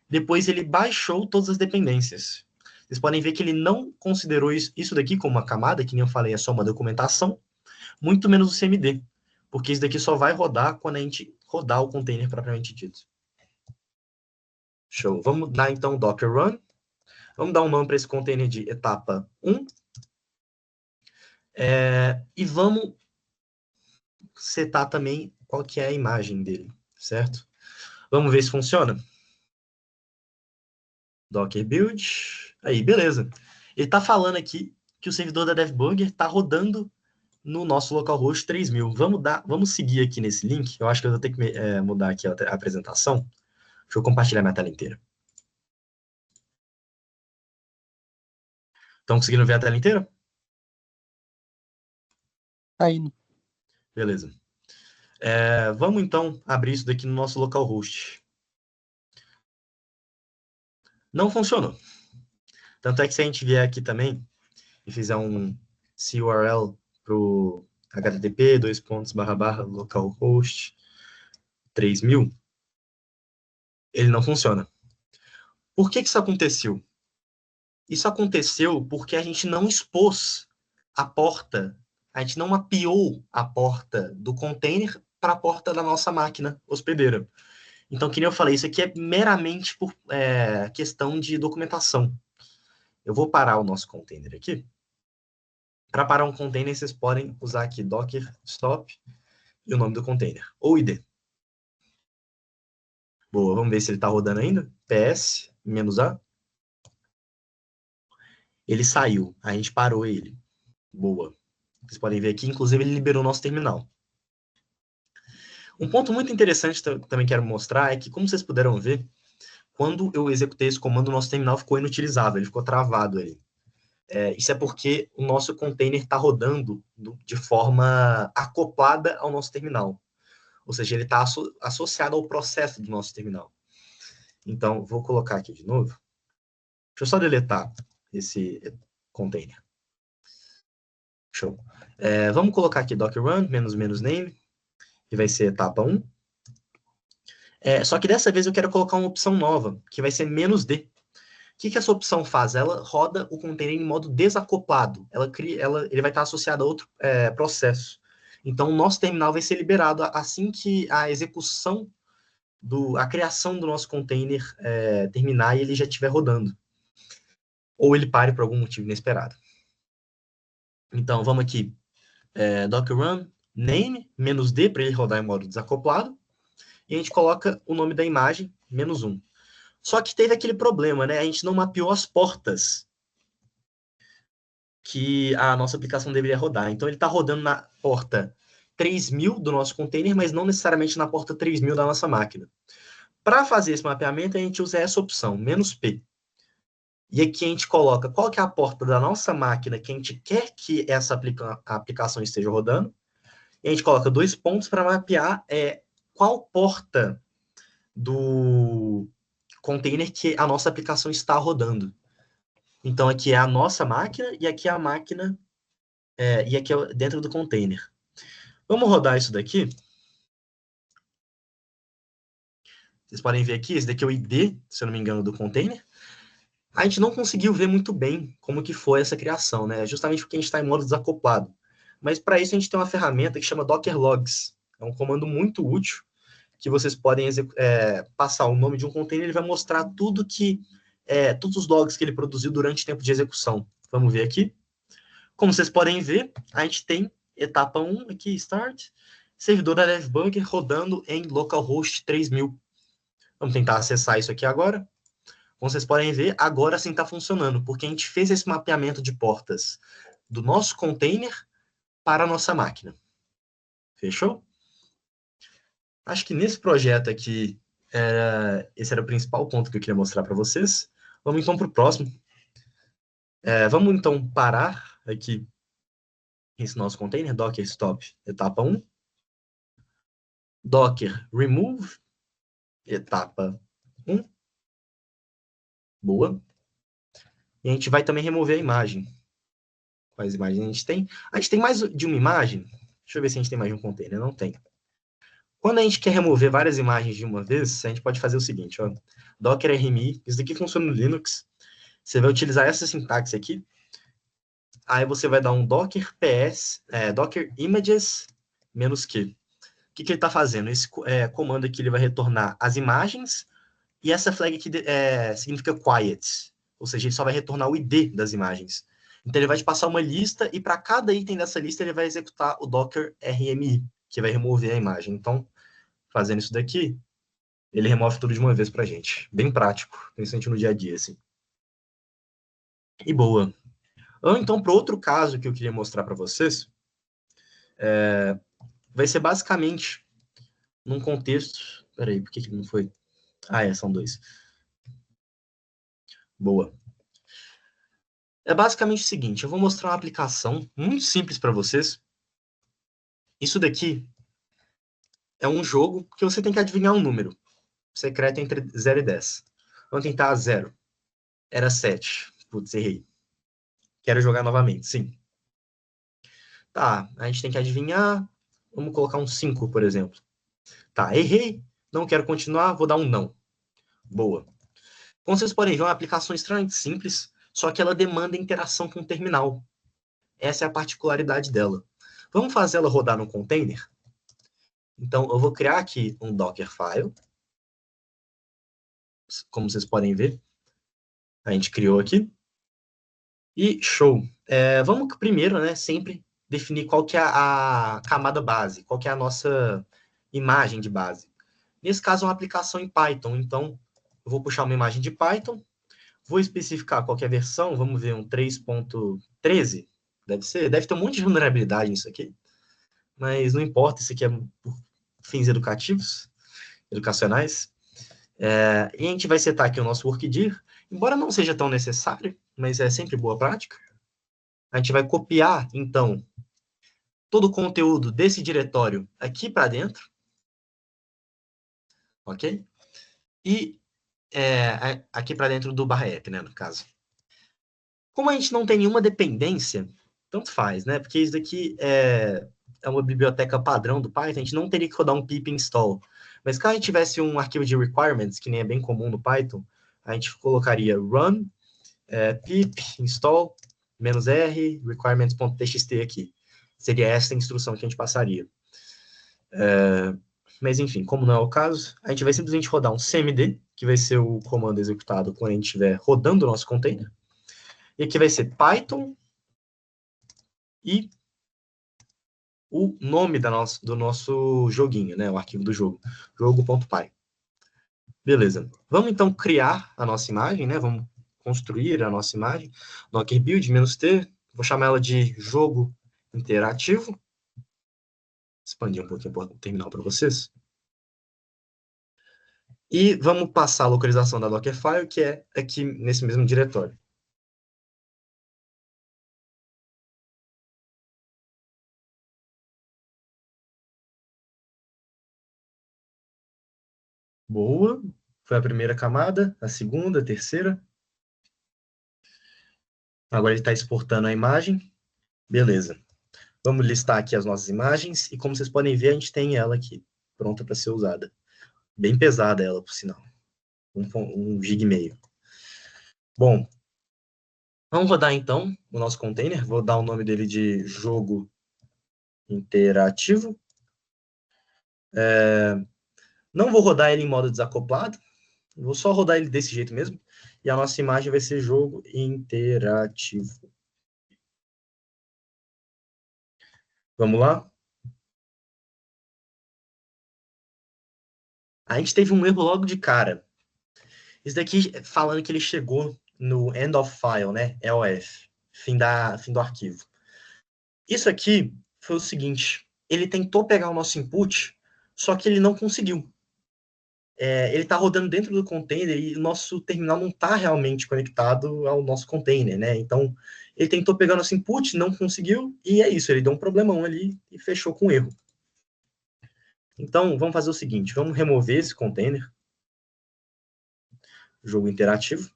Depois, ele baixou todas as dependências. Vocês podem ver que ele não considerou isso daqui como uma camada, que nem eu falei, é só uma documentação, muito menos o CMD, porque isso daqui só vai rodar quando a gente rodar o container propriamente dito. Show. Vamos dar, então, docker run. Vamos dar um nome para esse container de etapa 1. E vamos setar também qual que é a imagem dele, certo? Vamos ver se funciona. Docker build. Aí, beleza. Ele está falando aqui que o servidor da DevBurger está rodando no nosso localhost 3000. Vamos seguir aqui nesse link. Eu acho que eu vou ter que mudar aqui a apresentação. Deixa eu compartilhar minha tela inteira. Estão conseguindo ver a tela inteira? Tá indo. Beleza. Vamos, então, abrir isso daqui no nosso localhost. Não funcionou. Tanto é que se a gente vier aqui também e fizer um curl para o http localhost 3000, ele não funciona. Por que isso aconteceu? Isso aconteceu porque a gente não expôs a porta, a gente não mapeou a porta do container para a porta da nossa máquina hospedeira. Então, que nem eu falei, isso aqui é meramente por questão de documentação. Eu vou parar o nosso container aqui. Para parar um container, vocês podem usar aqui docker stop e o nome do container, ou ID. Boa, vamos ver se ele está rodando ainda. PS, -A. Ele saiu, a gente parou ele. Boa. Vocês podem ver aqui, inclusive, ele liberou o nosso terminal. Um ponto muito interessante que eu também quero mostrar é que, como vocês puderam ver, quando eu executei esse comando, o nosso terminal ficou inutilizável, ele ficou travado ali. Isso é porque o nosso container está rodando de forma acoplada ao nosso terminal. Ou seja, ele está associado ao processo do nosso terminal. Então, vou colocar aqui de novo. Deixa eu só deletar esse container. Show. Vamos colocar aqui docker run, -name, que vai ser etapa 1. Só que dessa vez eu quero colocar uma opção nova, que vai ser -d. O que essa opção faz? Ela roda o container em modo desacoplado. Ele vai estar associado a outro processo. Então, o nosso terminal vai ser liberado assim que a execução, a criação do nosso container terminar e ele já estiver rodando. Ou ele pare por algum motivo inesperado. Então, vamos aqui. Docker run, name, -d, para ele rodar em modo desacoplado. E a gente coloca o nome da imagem, -1. Só que teve aquele problema, né? A gente não mapeou as portas que a nossa aplicação deveria rodar. Então, ele está rodando na porta 3000 do nosso container, mas não necessariamente na porta 3000 da nossa máquina. Para fazer esse mapeamento, a gente usa essa opção, "-p". E aqui a gente coloca qual que é a porta da nossa máquina que a gente quer que essa aplicação esteja rodando. E a gente coloca 2 pontos para mapear qual porta do container que a nossa aplicação está rodando. Então, aqui é a nossa máquina e aqui é a máquina e aqui é dentro do container. Vamos rodar isso daqui. Vocês podem ver aqui, esse daqui é o ID, se eu não me engano, do container. A gente não conseguiu ver muito bem como que foi essa criação, né? Justamente porque a gente está em modo desacoplado. Mas para isso a gente tem uma ferramenta que chama Docker Logs. É um comando muito útil que vocês podem passar o nome de um container, ele vai mostrar todos os logs que ele produziu durante o tempo de execução. Vamos ver aqui. Como vocês podem ver, a gente tem etapa 1 aqui, start, servidor da DevBugger rodando em localhost 3000. Vamos tentar acessar isso aqui agora. Como vocês podem ver, agora sim está funcionando, porque a gente fez esse mapeamento de portas do nosso container para a nossa máquina. Fechou? Acho que nesse projeto aqui, esse era o principal ponto que eu queria mostrar para vocês. Vamos então para o próximo. Vamos então parar aqui esse nosso container, docker stop, etapa 1. Docker remove, etapa 1. Boa. E a gente vai também remover a imagem. Quais imagens a gente tem? A gente tem mais de uma imagem. Deixa eu ver se a gente tem mais de um container. Não tem. Quando a gente quer remover várias imagens de uma vez, a gente pode fazer o seguinte, ó. Docker RMI, isso daqui funciona no Linux. Você vai utilizar essa sintaxe aqui. Aí você vai dar um docker ps, docker images -q. O que ele está fazendo? Esse comando aqui ele vai retornar as imagens e essa flag aqui significa quiet, ou seja, ele só vai retornar o ID das imagens. Então ele vai te passar uma lista e para cada item dessa lista ele vai executar o docker RMI, que vai remover a imagem. Então, fazendo isso daqui, ele remove tudo de uma vez para a gente. Bem prático, pensando no dia a dia, assim. E boa. Então, para outro caso que eu queria mostrar para vocês, vai ser basicamente num contexto... Peraí, por que não foi? São 2. Boa. É basicamente o seguinte, eu vou mostrar uma aplicação muito simples para vocês. Isso daqui é um jogo que você tem que adivinhar um número secreto entre 0 e 10. Vamos tentar 0. Era 7. Putz, errei. Quero jogar novamente, sim. Tá, a gente tem que adivinhar. Vamos colocar um 5, por exemplo. Tá, errei. Não quero continuar, vou dar um não. Boa. Como vocês podem ver, é uma aplicação extremamente simples, só que ela demanda interação com o terminal. Essa é a particularidade dela. Vamos fazer ela rodar no container? Então, eu vou criar aqui um Dockerfile. Como vocês podem ver, a gente criou aqui. E show. Vamos primeiro, né, sempre definir qual que é a camada base, qual que é a nossa imagem de base. Nesse caso, é uma aplicação em Python. Então, eu vou puxar uma imagem de Python, vou especificar qual que é a versão, vamos ver um 3.13. Deve ter um monte de vulnerabilidade nisso aqui, mas não importa, isso aqui é por fins educativos, educacionais. E a gente vai setar aqui o nosso workdir, embora não seja tão necessário, mas é sempre boa prática. A gente vai copiar, então, todo o conteúdo desse diretório aqui para dentro, ok? E aqui para dentro do barra app, né, no caso. Como a gente não tem nenhuma dependência, tanto faz, né? Porque isso daqui é uma biblioteca padrão do Python, a gente não teria que rodar um pip install. Mas caso a gente tivesse um arquivo de requirements, que nem é bem comum no Python, a gente colocaria run pip install -r requirements.txt aqui. Seria essa a instrução que a gente passaria. Mas enfim, como não é o caso, a gente vai simplesmente rodar um cmd, que vai ser o comando executado quando a gente estiver rodando o nosso container. E aqui vai ser Python e o nome do nosso joguinho, né? O arquivo do jogo, jogo.py. Beleza. Vamos então criar a nossa imagem, né? Vamos construir a nossa imagem. Docker build -t. Vou chamar ela de jogo interativo. Expandir um pouquinho o terminal para vocês. E vamos passar a localização da Dockerfile, que é aqui nesse mesmo diretório. Boa. Foi a primeira camada, a segunda, a terceira. Agora ele está exportando a imagem. Beleza. Vamos listar aqui as nossas imagens. E como vocês podem ver, a gente tem ela aqui, pronta para ser usada. Bem pesada ela, por sinal. 1,5 GB. Bom, vamos rodar então o nosso container. Vou dar o nome dele de jogo interativo. Não vou rodar ele em modo desacoplado. Vou só rodar ele desse jeito mesmo. E a nossa imagem vai ser jogo interativo. Vamos lá? A gente teve um erro logo de cara. Isso daqui falando que ele chegou no end of file, né? EOF, fim do arquivo. Isso aqui foi o seguinte: ele tentou pegar o nosso input, só que ele não conseguiu. Ele está rodando dentro do container e o nosso terminal não está realmente conectado ao nosso container, né? Então, ele tentou pegar nosso input, não conseguiu, e é isso, ele deu um problemão ali e fechou com erro. Então, vamos fazer o seguinte, vamos remover esse container, jogo interativo.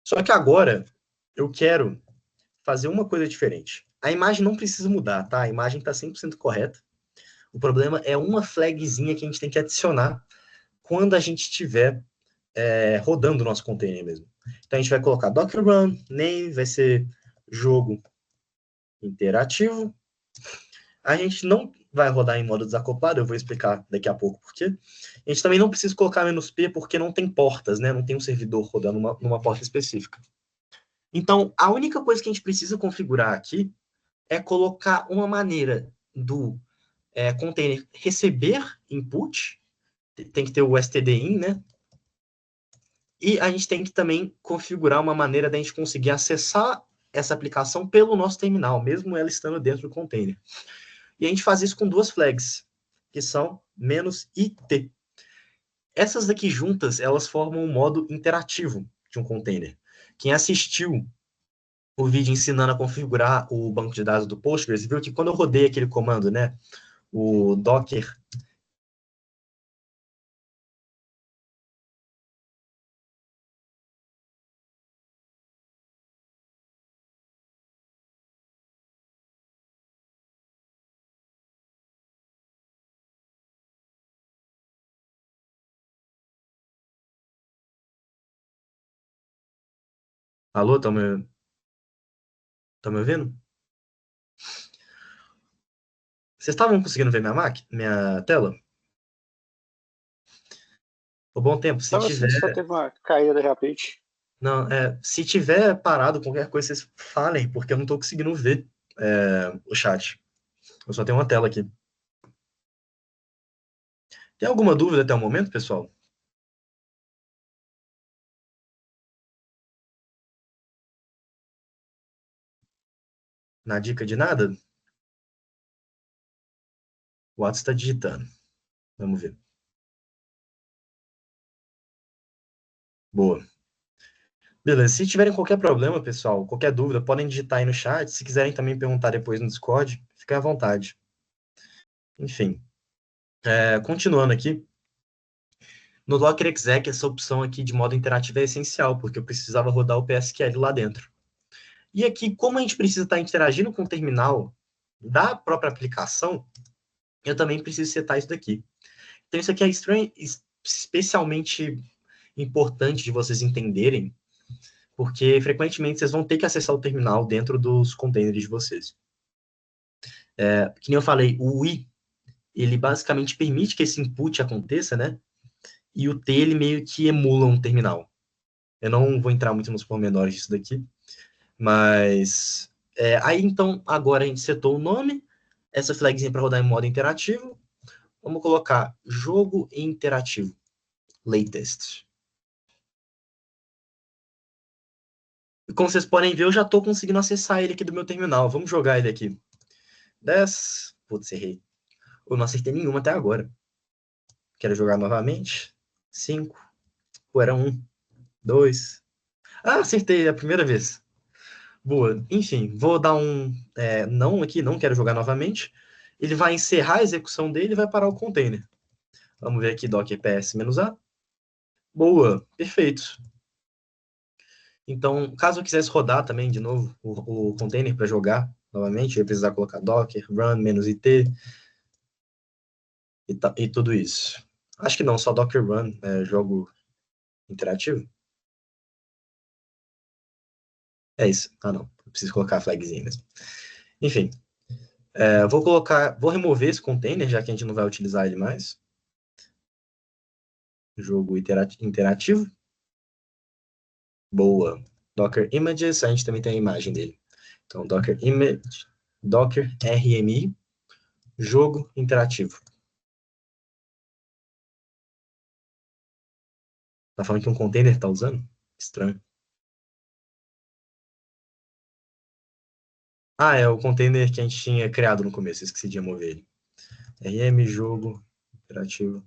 Só que agora, eu quero fazer uma coisa diferente. A imagem não precisa mudar, tá? A imagem está 100% correta. O problema é uma flagzinha que a gente tem que adicionar quando a gente estiver rodando o nosso container mesmo. Então a gente vai colocar Docker Run, name vai ser jogo interativo. A gente não vai rodar em modo desacoplado, eu vou explicar daqui a pouco por quê. A gente também não precisa colocar "-p" porque não tem portas, né? Não tem um servidor rodando numa porta específica. Então, a única coisa que a gente precisa configurar aqui é colocar uma maneira do container receber input, tem que ter o stdin, né? E a gente tem que também configurar uma maneira da gente conseguir acessar essa aplicação pelo nosso terminal, mesmo ela estando dentro do container. E a gente faz isso com duas flags, que são "-it". Essas daqui juntas, elas formam um modo interativo de um container. Quem assistiu o vídeo ensinando a configurar o banco de dados do Postgres, viu que quando eu rodei aquele comando, né, o docker. Alô, tá me ouvindo? Vocês estavam conseguindo ver minha tela? Por bom tempo, se Então, assim, só tiver. teve uma caída de repente. Não, se tiver parado, qualquer coisa, vocês falem, porque eu não estou conseguindo ver o chat. Eu só tenho uma tela aqui. Tem alguma dúvida até o momento, pessoal? Na dica de nada? O Atos está digitando. Vamos ver. Boa. Beleza. Se tiverem qualquer problema, pessoal, qualquer dúvida, podem digitar aí no chat. Se quiserem também perguntar depois no Discord, fiquem à vontade. Enfim. Continuando aqui. No Docker Exec, essa opção aqui de modo interativo é essencial, porque eu precisava rodar o PSQL lá dentro. E aqui, como a gente precisa estar interagindo com o terminal da própria aplicação, eu também preciso setar isso daqui. Então, isso aqui é especialmente importante de vocês entenderem, porque frequentemente vocês vão ter que acessar o terminal dentro dos containers de vocês. Que nem eu falei, o I, ele basicamente permite que esse input aconteça, né? E o T, ele meio que emula um terminal. Eu não vou entrar muito nos pormenores disso daqui, mas aí então, agora a gente setou o nome, essa flagzinha para rodar em modo interativo. Vamos colocar jogo interativo, latest. E como vocês podem ver, eu já estou conseguindo acessar ele aqui do meu terminal. Vamos jogar ele aqui. 10. Putz, errei. Eu não acertei nenhuma até agora. Quero jogar novamente. 5. Pô, era 1. 2. Ah, acertei a primeira vez. Boa. Enfim, vou dar um não aqui, não quero jogar novamente. Ele vai encerrar a execução dele e vai parar o container. Vamos ver aqui, docker ps-a. Boa, perfeito. Então, caso eu quisesse rodar também de novo o container para jogar novamente, eu ia precisar colocar docker run -it e tudo isso. Acho que não, só docker run, jogo interativo. É isso. Ah, não. Eu preciso colocar a flagzinha mesmo. Enfim, vou remover esse container, já que a gente não vai utilizar ele mais. Jogo interativo. Boa. Docker images, a gente também tem a imagem dele. Então, docker image, docker rmi, jogo interativo. Tá falando que um container tá usando? Estranho. Ah, é o container que a gente tinha criado no começo, esqueci de remover ele. RM, jogo interativo.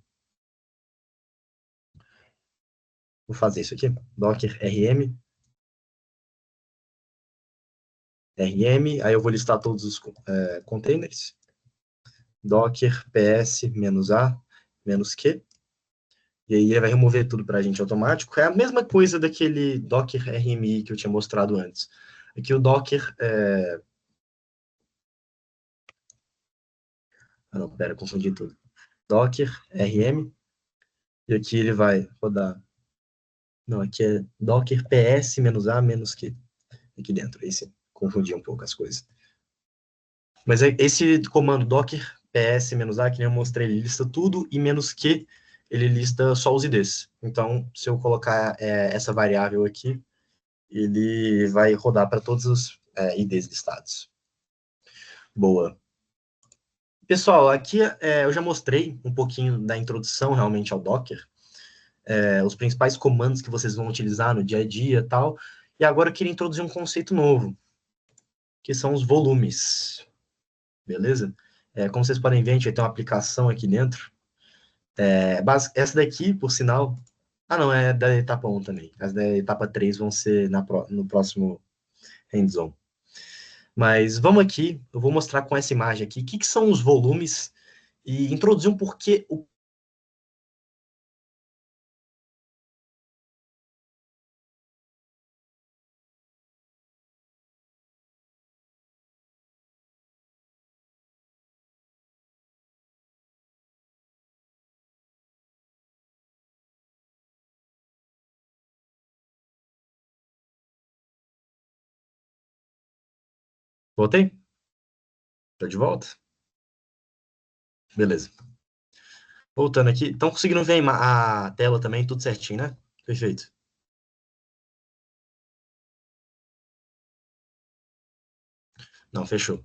Vou fazer isso aqui. Docker RM. RM, aí eu vou listar todos os containers. Docker ps-a -q. E aí ele vai remover tudo para a gente automático. É a mesma coisa daquele Docker RMI que eu tinha mostrado antes. Aqui o Docker... Ah, não, pera, confundi tudo. Docker RM. E aqui ele vai rodar... Não, aqui é Docker ps-a -q. Aqui dentro. Esse confundi um pouco as coisas. Mas esse comando docker ps-a, que nem eu mostrei, ele lista tudo, e -q, ele lista só os IDs. Então, se eu colocar essa variável aqui, ele vai rodar para todos os IDs listados. Boa. Pessoal, aqui eu já mostrei um pouquinho da introdução realmente ao Docker, os principais comandos que vocês vão utilizar no dia a dia e tal, e agora eu queria introduzir um conceito novo, que são os volumes. Beleza? Como vocês podem ver, a gente vai ter uma aplicação aqui dentro. Essa daqui, por sinal... Ah, não, é da etapa 1 também. As da etapa 3 vão ser no próximo hands-on. Mas vamos aqui, eu vou mostrar com essa imagem aqui o que são os volumes e introduzir um porquê... Voltei? Tô de volta? Beleza. Voltando aqui. Estão conseguindo ver a tela também, tudo certinho, né? Perfeito. Não, fechou.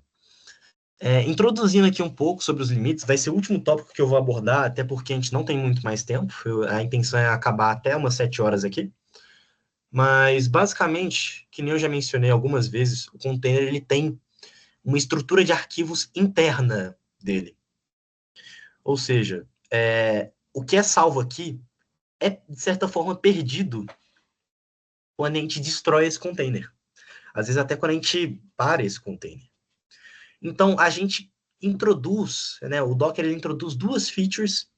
Introduzindo aqui um pouco sobre os limites, vai ser o último tópico que eu vou abordar, até porque a gente não tem muito mais tempo. A intenção é acabar até umas 7 horas aqui. Mas, basicamente, que nem eu já mencionei algumas vezes, o container ele tem uma estrutura de arquivos interna dele. Ou seja, o que é salvo aqui é, de certa forma, perdido quando a gente destrói esse container. Às vezes até quando a gente para esse container. Então, a gente introduz, né, o Docker ele introduz duas features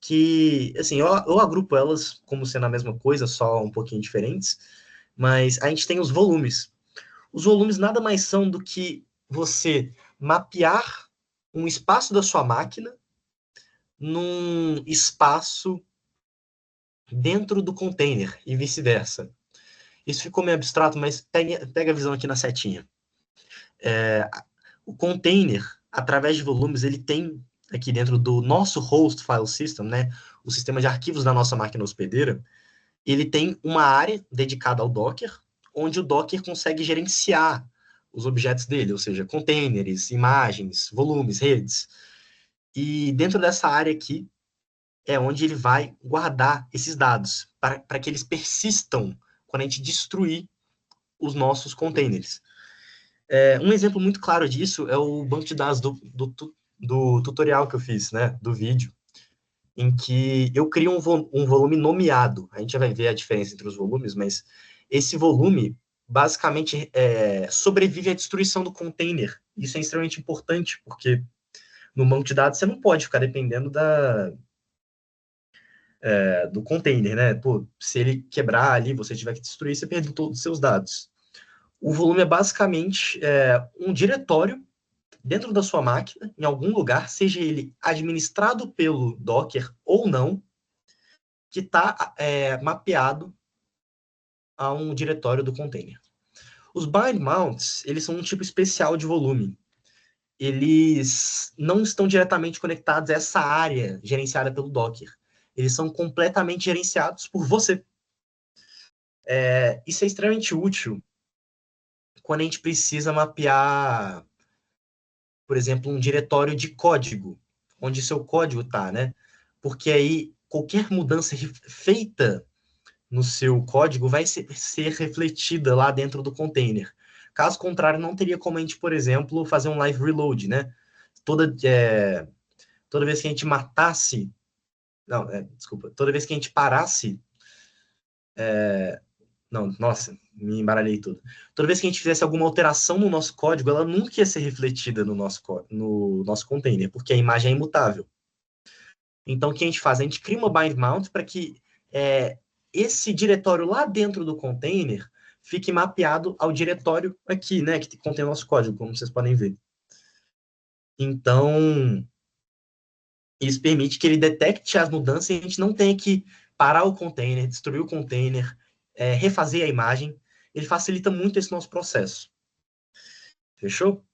que, assim, eu agrupo elas como sendo a mesma coisa, só um pouquinho diferentes, mas a gente tem os volumes. Os volumes nada mais são do que você mapear um espaço da sua máquina num espaço dentro do container e vice-versa. Isso ficou meio abstrato, mas pega a visão aqui na setinha. O container, através de volumes, ele tem aqui dentro do nosso host file system, né, o sistema de arquivos da nossa máquina hospedeira, ele tem uma área dedicada ao Docker, onde o Docker consegue gerenciar os objetos dele, ou seja, containers, imagens, volumes, redes. E dentro dessa área aqui é onde ele vai guardar esses dados, para que eles persistam quando a gente destruir os nossos containers. Um exemplo muito claro disso é o banco de dados do tutorial que eu fiz, né, do vídeo, em que eu crio um volume nomeado. A gente já vai ver a diferença entre os volumes, mas esse volume basicamente sobrevive à destruição do container. Isso é extremamente importante, porque no banco de dados você não pode ficar dependendo do container, né? Pô, se ele quebrar ali, você tiver que destruir, você perde todos os seus dados. O volume é basicamente um diretório dentro da sua máquina, em algum lugar, seja ele administrado pelo Docker ou não, que está mapeado a um diretório do container. Os bind mounts, eles são um tipo especial de volume. Eles não estão diretamente conectados a essa área gerenciada pelo Docker. Eles são completamente gerenciados por você. Isso é extremamente útil quando a gente precisa mapear, por exemplo, um diretório de código, onde seu código está, né? Porque aí qualquer mudança feita no seu código vai ser refletida lá dentro do container. Caso contrário, não teria como a gente, por exemplo, fazer um live reload, né? Toda vez que a gente matasse. Não, desculpa. Toda vez que a gente parasse. Não, nossa, me embaralhei tudo. Toda vez que a gente fizesse alguma alteração no nosso código, ela nunca ia ser refletida no nosso container, porque a imagem é imutável. Então, o que a gente faz? A gente cria uma bind mount para que esse diretório lá dentro do container fique mapeado ao diretório aqui, né, que contém o nosso código, como vocês podem ver. Então, isso permite que ele detecte as mudanças e a gente não tenha que parar o container, destruir o container, refazer a imagem. Ele facilita muito esse nosso processo. Fechou?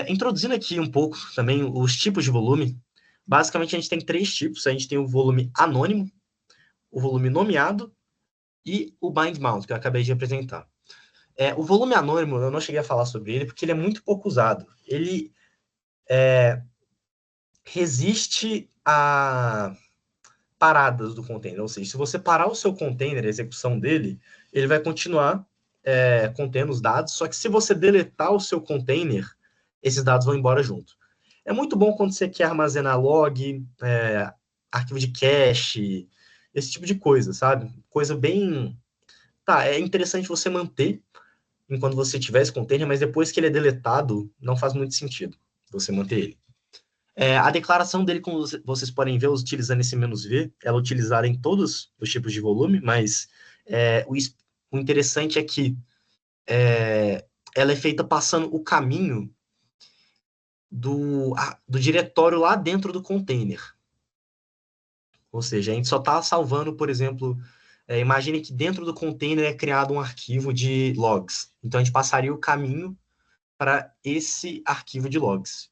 Introduzindo aqui um pouco também os tipos de volume. Basicamente, a gente tem três tipos. A gente tem o volume anônimo, o volume nomeado e o bind mount, que eu acabei de apresentar. O volume anônimo, eu não cheguei a falar sobre ele, porque ele é muito pouco usado. Ele resiste a paradas do container, ou seja, se você parar o seu container, a execução dele, ele vai continuar contendo os dados, só que se você deletar o seu container, esses dados vão embora junto. É muito bom quando você quer armazenar log, arquivo de cache, esse tipo de coisa, sabe? Coisa bem... Tá, é interessante você manter enquanto você tiver esse container, mas depois que ele é deletado, não faz muito sentido você manter ele. A declaração dele, como vocês podem ver, utilizando esse "-v", ela é utilizada em todos os tipos de volume, mas o interessante é que ela é feita passando o caminho do diretório lá dentro do container. Ou seja, a gente só está salvando, por exemplo, imagine que dentro do container é criado um arquivo de logs. Então, a gente passaria o caminho para esse arquivo de logs.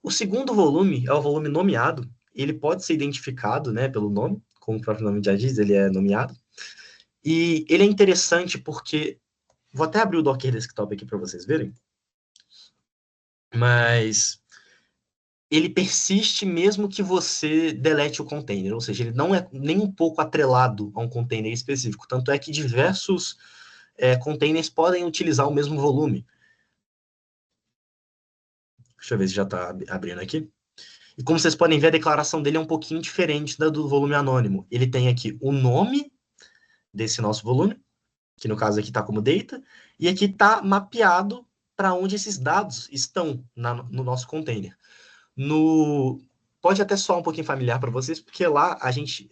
O segundo volume é o volume nomeado. Ele pode ser identificado, né, pelo nome, como o próprio nome já diz, ele é nomeado. E ele é interessante porque... Vou até abrir o Docker Desktop aqui para vocês verem. Mas ele persiste mesmo que você delete o container, ou seja, ele não é nem um pouco atrelado a um container específico. Tanto é que diversos containers podem utilizar o mesmo volume. Deixa eu ver se já está abrindo aqui. E como vocês podem ver, a declaração dele é um pouquinho diferente da do volume anônimo. Ele tem aqui o nome desse nosso volume, que no caso aqui está como data, e aqui está mapeado para onde esses dados estão no nosso container. Pode até soar um pouquinho familiar para vocês, porque lá a gente,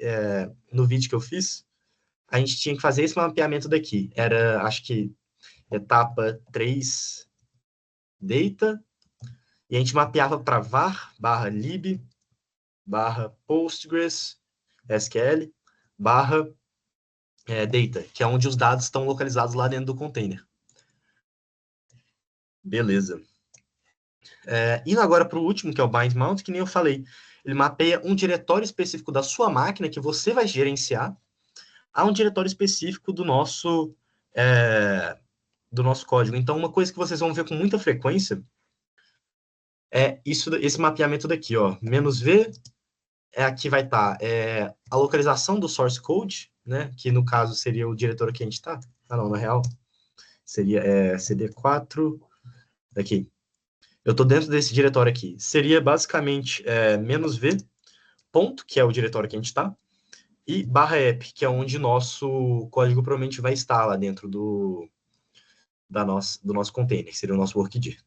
no vídeo que eu fiz, a gente tinha que fazer esse mapeamento daqui. Era, acho que, etapa 3 data, e a gente mapeava para var, /lib, /postgres, SQL, /data, que é onde os dados estão localizados lá dentro do container. Beleza. Indo agora para o último, que é o bind mount, que nem eu falei. Ele mapeia um diretório específico da sua máquina, que você vai gerenciar, a um diretório específico do nosso código. Então, uma coisa que vocês vão ver com muita frequência é esse mapeamento daqui, ó. "-v", aqui vai estar a localização do source code, né? Que no caso seria o diretório que a gente está. Ah, não, na real, seria CD4, daqui. Eu estou dentro desse diretório aqui. Seria basicamente "-v", ponto, que é o diretório que a gente está, e /app, que é onde nosso código provavelmente vai estar lá dentro do nosso container, que seria o nosso workdir.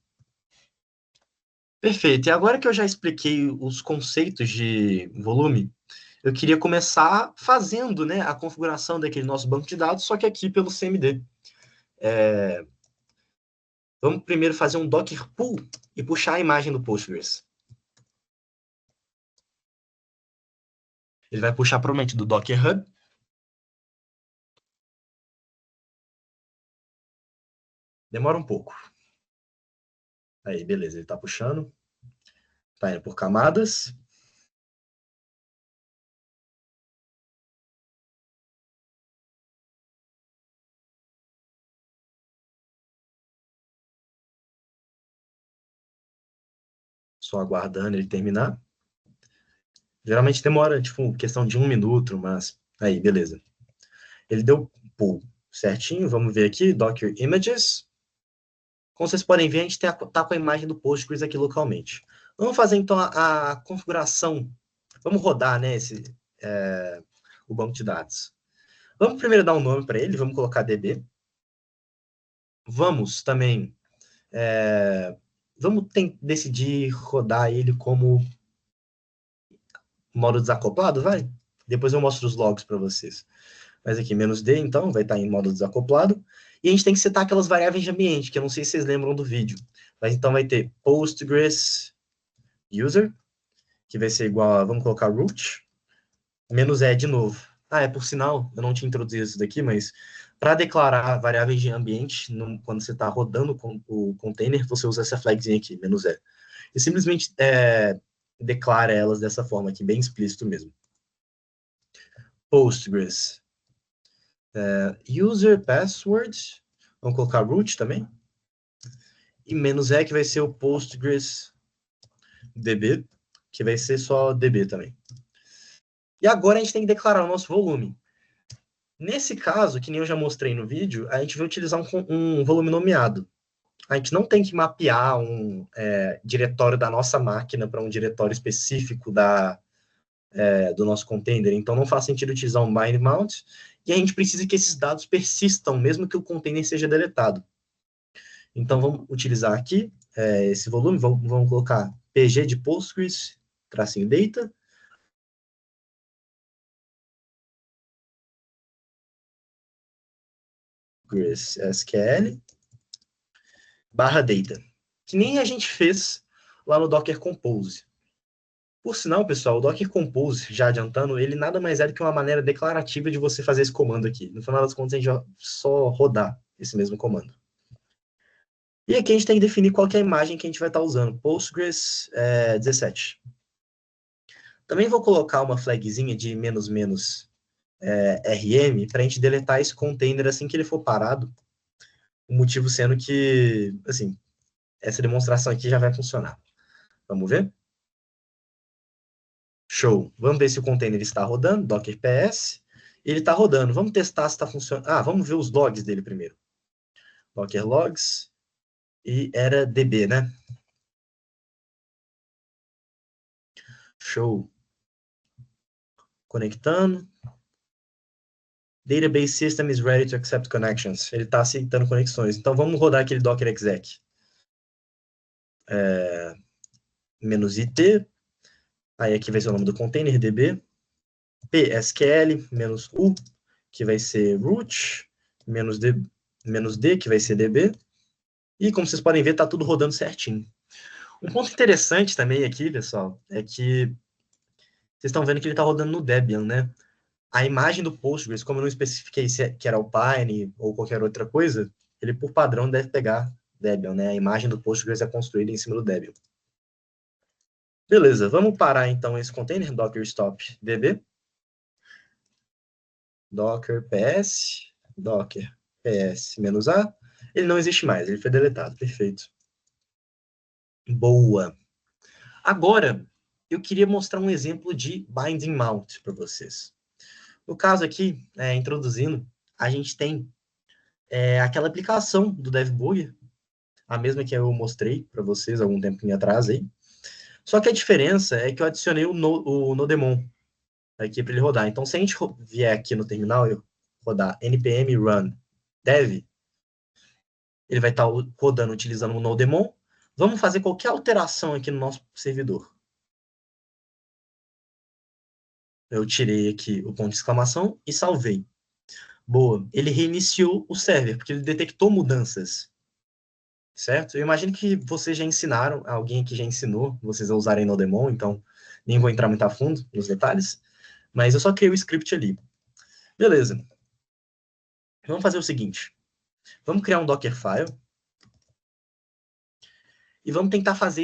Perfeito. E agora que eu já expliquei os conceitos de volume, eu queria começar fazendo, né, a configuração daquele nosso banco de dados, só que aqui pelo CMD. Vamos primeiro fazer um Docker pull e puxar a imagem do Postgres. Ele vai puxar provavelmente do Docker Hub. Demora um pouco. Aí, beleza, ele está puxando. Está indo por camadas. Só aguardando ele terminar. Geralmente demora, tipo, questão de 1 minuto, mas... Aí, beleza. Ele deu pull certinho. Vamos ver aqui, Docker Images. Como vocês podem ver, a gente está com a imagem do Postgres aqui localmente. Vamos fazer, então, a configuração. Vamos rodar, né, o banco de dados. Vamos primeiro dar um nome para ele. Vamos colocar DB. Vamos também... vamos decidir rodar ele como modo desacoplado, vai? Depois eu mostro os logs para vocês. Mas aqui, "-d", então, vai estar em modo desacoplado. E a gente tem que setar aquelas variáveis de ambiente, que eu não sei se vocês lembram do vídeo. Mas então vai ter Postgres user, que vai ser igual a, vamos colocar root, "-e de novo. Por sinal, eu não tinha introduzido isso daqui, mas para declarar variáveis de ambiente, quando você está rodando o container, você usa essa flagzinha aqui, "-e". E simplesmente declara elas dessa forma aqui, bem explícito mesmo. Postgres user password, vamos colocar root também, e "-e que vai ser o Postgres DB, que vai ser só DB também. E agora a gente tem que declarar o nosso volume. Nesse caso, que nem eu já mostrei no vídeo, a gente vai utilizar um volume nomeado. A gente não tem que mapear um diretório da nossa máquina para um diretório específico do nosso container, então não faz sentido utilizar um bind mount, e a gente precisa que esses dados persistam, mesmo que o container seja deletado. Então vamos utilizar aqui esse volume, vamos colocar pg de Postgres, tracinho data, SQL, /data, que nem a gente fez lá no Docker Compose. Por sinal, pessoal, o Docker Compose, já adiantando, ele nada mais é do que uma maneira declarativa de você fazer esse comando aqui. No final das contas, a gente vai só rodar esse mesmo comando. E aqui a gente tem que definir qual que é a imagem que a gente vai estar usando. Postgres 17. Também vou colocar uma flagzinha de "-rm para a gente deletar esse container assim que ele for parado. O motivo sendo que, assim, essa demonstração aqui já vai funcionar. Vamos ver? Show. Vamos ver se o container está rodando, Docker PS. Ele está rodando. Vamos testar se está funcionando. Vamos ver os logs dele primeiro. Docker logs. E era DB, né? Show. Conectando. Database system is ready to accept connections. Ele está aceitando conexões. Então, vamos rodar aquele docker exec. -it. Aí aqui vai ser o nome do container, db. psql, -u, que vai ser root, -d, que vai ser db. E, como vocês podem ver, está tudo rodando certinho. Um ponto interessante também aqui, pessoal, é que vocês estão vendo que ele está rodando no Debian, né? A imagem do Postgres, como eu não especifiquei que era o Pine ou qualquer outra coisa, ele, por padrão, deve pegar Debian, né? A imagem do Postgres é construída em cima do Debian. Beleza, vamos parar, então, esse container, docker stop db. Docker ps, docker ps -a. Ele não existe mais, ele foi deletado, perfeito. Boa. Agora, eu queria mostrar um exemplo de binding mount para vocês. No caso aqui, introduzindo, a gente tem aquela aplicação do DevBug, a mesma que eu mostrei para vocês algum tempinho atrás aí. Só que a diferença é que eu adicionei o Nodemon aqui para ele rodar. Então, se a gente vier aqui no terminal e rodar npm run dev, ele vai estar rodando utilizando o Nodemon. Vamos fazer qualquer alteração aqui no nosso servidor. Eu tirei aqui o ponto de exclamação e salvei. Boa. Ele reiniciou o server, porque ele detectou mudanças. Certo? Eu imagino que vocês já ensinaram, alguém aqui já ensinou vocês a usarem Nodemon, então nem vou entrar muito a fundo nos detalhes, mas eu só criei o script ali. Beleza. Vamos fazer o seguinte. Vamos criar um Dockerfile e vamos tentar fazer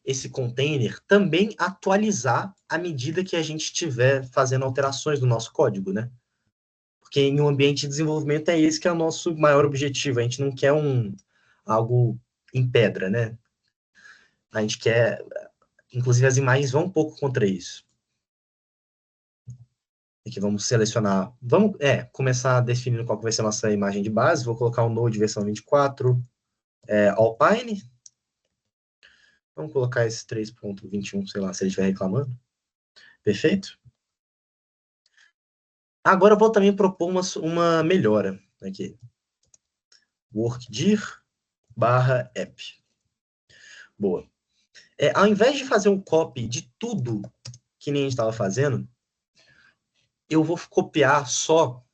esse container também atualizar à medida que a gente estiver fazendo alterações no nosso código, né? Porque em um ambiente de desenvolvimento é esse que é o nosso maior objetivo. A gente não quer algo em pedra, né? A gente quer... Inclusive, as imagens vão um pouco contra isso. Aqui vamos selecionar... Vamos começar definindo qual que vai ser a nossa imagem de base. Vou colocar o Node versão 24, Alpine. Vamos colocar esse 3.21, sei lá, se ele estiver reclamando. Perfeito? Agora eu vou também propor uma melhora aqui. Workdir/app. Boa. Ao invés de fazer um copy de tudo que nem a gente estava fazendo, eu vou copiar só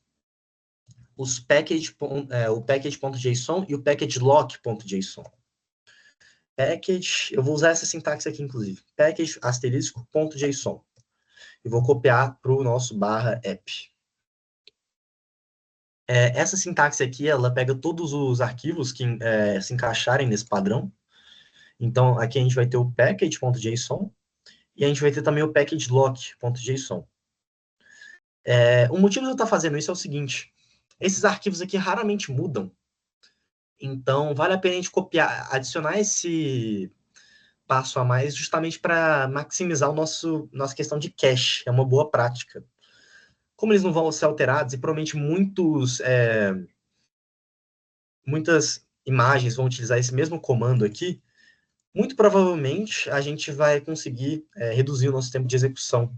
os o package.json e o package.lock.json. Eu vou usar essa sintaxe aqui, inclusive. package*.json. E vou copiar para o nosso /app. Essa sintaxe aqui, ela pega todos os arquivos que se encaixarem nesse padrão. Então, aqui a gente vai ter o package.json e a gente vai ter também o package.lock.json. O motivo de eu estar fazendo isso é o seguinte. Esses arquivos aqui raramente mudam. Então, vale a pena a gente copiar, adicionar esse passo a mais justamente para maximizar nossa questão de cache. É uma boa prática. Como eles não vão ser alterados e provavelmente muitas imagens vão utilizar esse mesmo comando aqui, muito provavelmente a gente vai conseguir reduzir o nosso tempo de execução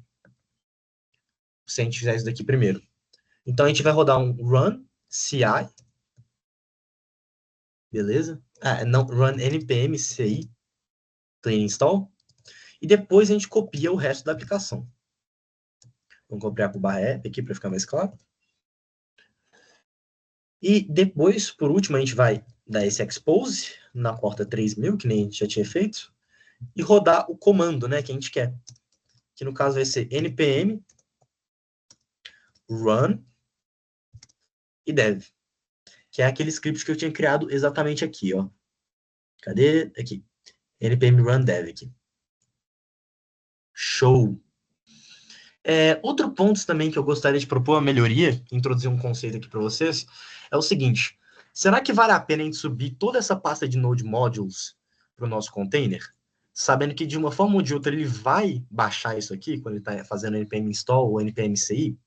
se a gente fizer isso daqui primeiro. Então, a gente vai rodar um run CI, beleza? Não, run npm ci, clean install, e depois a gente copia o resto da aplicação. Vamos copiar para o /app aqui para ficar mais claro. E depois, por último, a gente vai dar esse expose na porta 3000, que nem a gente já tinha feito, e rodar o comando, né, que a gente quer. Que no caso vai ser npm run e dev, que é aquele script que eu tinha criado exatamente aqui, ó. Cadê? Aqui. npm run dev aqui. Show! Outro ponto também que eu gostaria de propor uma melhoria, introduzir um conceito aqui para vocês, é o seguinte. Será que vale a pena a gente subir toda essa pasta de Node Modules para o nosso container? Sabendo que de uma forma ou de outra ele vai baixar isso aqui, quando ele está fazendo npm install ou npm ci?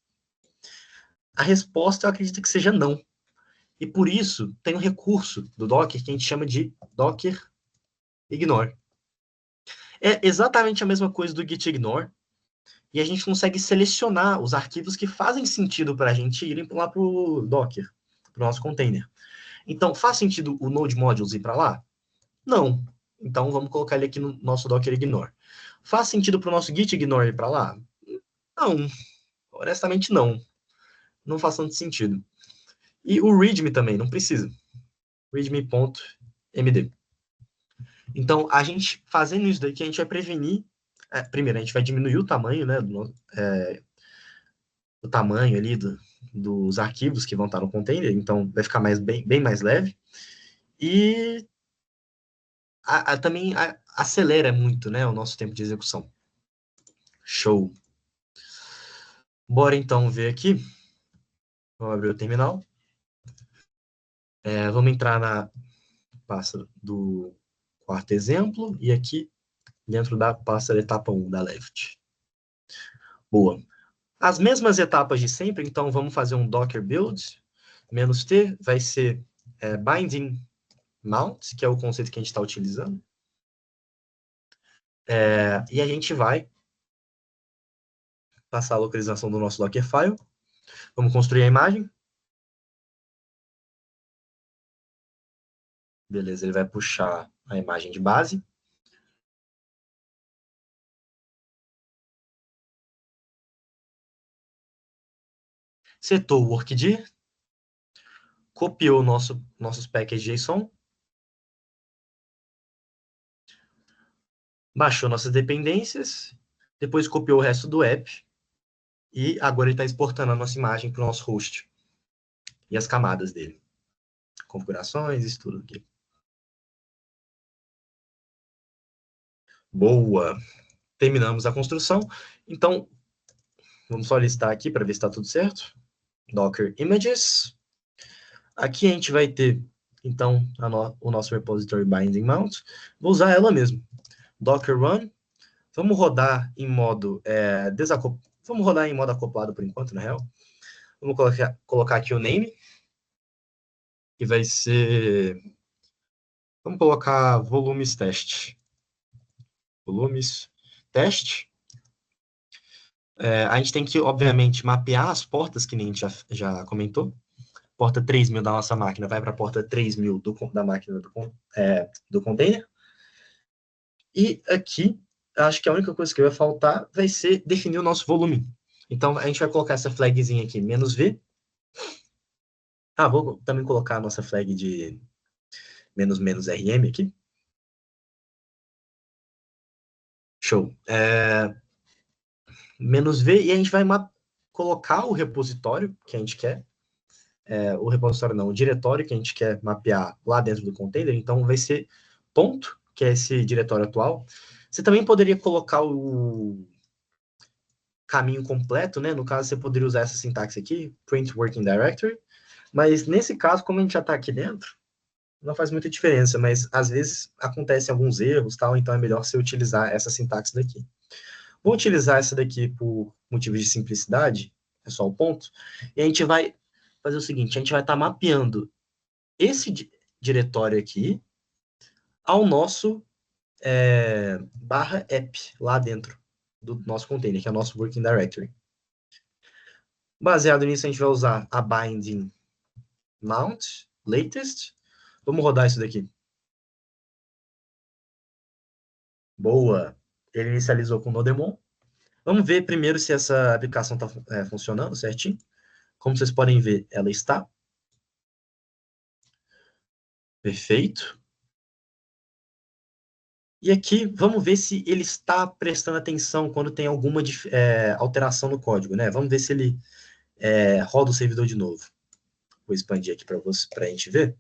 A resposta eu acredito que seja não. E por isso tem um recurso do Docker que a gente chama de Docker Ignore. É exatamente a mesma coisa do gitignore, e a gente consegue selecionar os arquivos que fazem sentido para a gente irem lá para o Docker, para o nosso container. Então, faz sentido o Node Modules ir para lá? Não. Então, vamos colocar ele aqui no nosso Docker Ignore. Faz sentido para o nosso Git Ignore ir para lá? Não. Honestamente, não. Não faz tanto sentido. E o README também, não precisa. README.md. Então, a gente fazendo isso daqui, a gente vai prevenir. Primeiro, a gente vai diminuir o tamanho, né? O tamanho ali dos arquivos que vão estar no container. Então, vai ficar bem mais leve. E também acelera muito, né? O nosso tempo de execução. Show. Bora então ver aqui. Vamos abrir o terminal. Vamos entrar na pasta do quarto exemplo. E aqui, dentro da pasta da etapa 1 da Left. Boa. As mesmas etapas de sempre, então vamos fazer um Docker build. -t vai ser binding mount, que é o conceito que a gente está utilizando. E a gente vai passar a localização do nosso Dockerfile. Vamos construir a imagem. Beleza, ele vai puxar a imagem de base. Setou o workdir. Copiou nossos packages JSON. Baixou nossas dependências. Depois copiou o resto do app. E agora ele está exportando a nossa imagem para o nosso host. E as camadas dele. Configurações, isso tudo aqui. Boa! Terminamos a construção. Então, vamos só listar aqui para ver se está tudo certo. Docker Images. Aqui a gente vai ter, então, o nosso repository binding mount. Vou usar ela mesmo. Docker Run. Vamos rodar em modo Vamos rodar em modo acoplado por enquanto, na real. Vamos colocar aqui o name. Que vai ser... Vamos colocar volumes teste. Volumes teste. A gente tem que, obviamente, mapear as portas, que nem a gente já comentou. Porta 3000 da nossa máquina vai para a porta 3000 da máquina do container. E aqui, acho que a única coisa que vai faltar vai ser definir o nosso volume. Então, a gente vai colocar essa flagzinha aqui, "-v". Vou também colocar a nossa flag de "-rm" aqui. Show. "-v", e a gente vai colocar o repositório que a gente quer. O repositório não, o diretório que a gente quer mapear lá dentro do container. Então, vai ser ponto, que é esse diretório atual. Você também poderia colocar o caminho completo, né? No caso, você poderia usar essa sintaxe aqui, print working directory. Mas nesse caso, como a gente já está aqui dentro, não faz muita diferença, mas às vezes acontecem alguns erros, tal, então é melhor você utilizar essa sintaxe daqui. Vou utilizar essa daqui por motivos de simplicidade, é só o ponto, e a gente vai fazer o seguinte, a gente vai estar mapeando esse diretório aqui ao nosso /app lá dentro do nosso container, que é o nosso working directory. Baseado nisso, a gente vai usar a binding mount latest. Vamos rodar isso daqui. Boa! Ele inicializou com o Nodemon. Vamos ver primeiro se essa aplicação está funcionando certinho. Como vocês podem ver, ela está. Perfeito. E aqui, vamos ver se ele está prestando atenção quando tem alguma alteração no código, né? Vamos ver se ele roda o servidor de novo. Vou expandir aqui para a gente ver.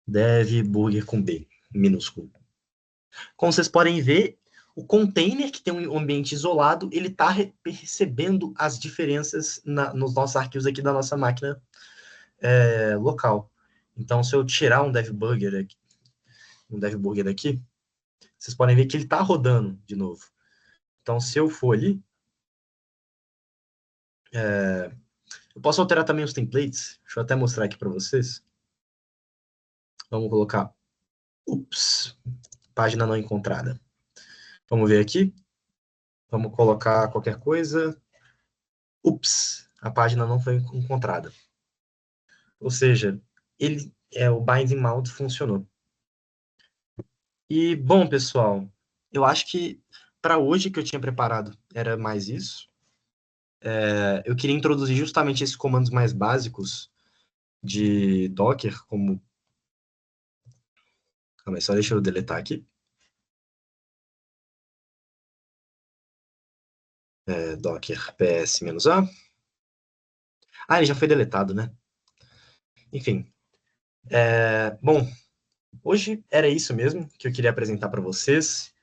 Dev burger com B, minúsculo. Como vocês podem ver, o container que tem um ambiente isolado, ele está percebendo as diferenças nos nossos arquivos aqui da nossa máquina local. Então, se eu tirar um devburger daqui, vocês podem ver que ele está rodando de novo. Então, se eu for ali, eu posso alterar também os templates. Deixa eu até mostrar aqui para vocês. Vamos colocar Ups, página não encontrada. Vamos ver aqui. Vamos colocar qualquer coisa. Ups, a página não foi encontrada. Ou seja, o binding mount funcionou. E, bom, pessoal, eu acho que para hoje que eu tinha preparado era mais isso. Eu queria introduzir justamente esses comandos mais básicos de Docker, como... Calma aí, só deixa eu deletar aqui. Docker ps-a. Ah, ele já foi deletado, né? Enfim. Bom, hoje era isso mesmo que eu queria apresentar para vocês.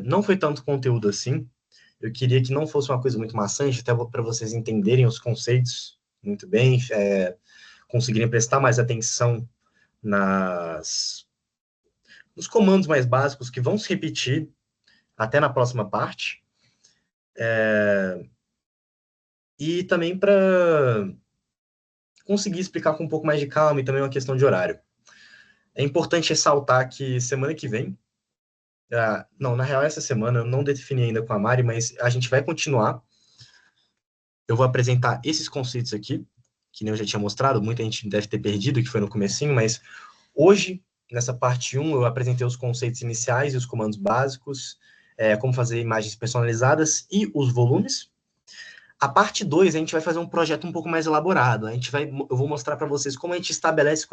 Não foi tanto conteúdo assim. Eu queria que não fosse uma coisa muito maçante, até para vocês entenderem os conceitos muito bem, conseguirem prestar mais atenção nos comandos mais básicos que vão se repetir até na próxima parte. E também para conseguir explicar com um pouco mais de calma e também uma questão de horário. É importante ressaltar que semana que vem, não, na real, essa semana eu não defini ainda com a Mari, mas a gente vai continuar. Eu vou apresentar esses conceitos aqui, que nem eu já tinha mostrado, muita gente deve ter perdido, que foi no comecinho, mas hoje, nessa parte 1, eu apresentei os conceitos iniciais e os comandos básicos, como fazer imagens personalizadas e os volumes. A parte 2, a gente vai fazer um projeto um pouco mais elaborado. Eu vou mostrar para vocês como a gente estabelece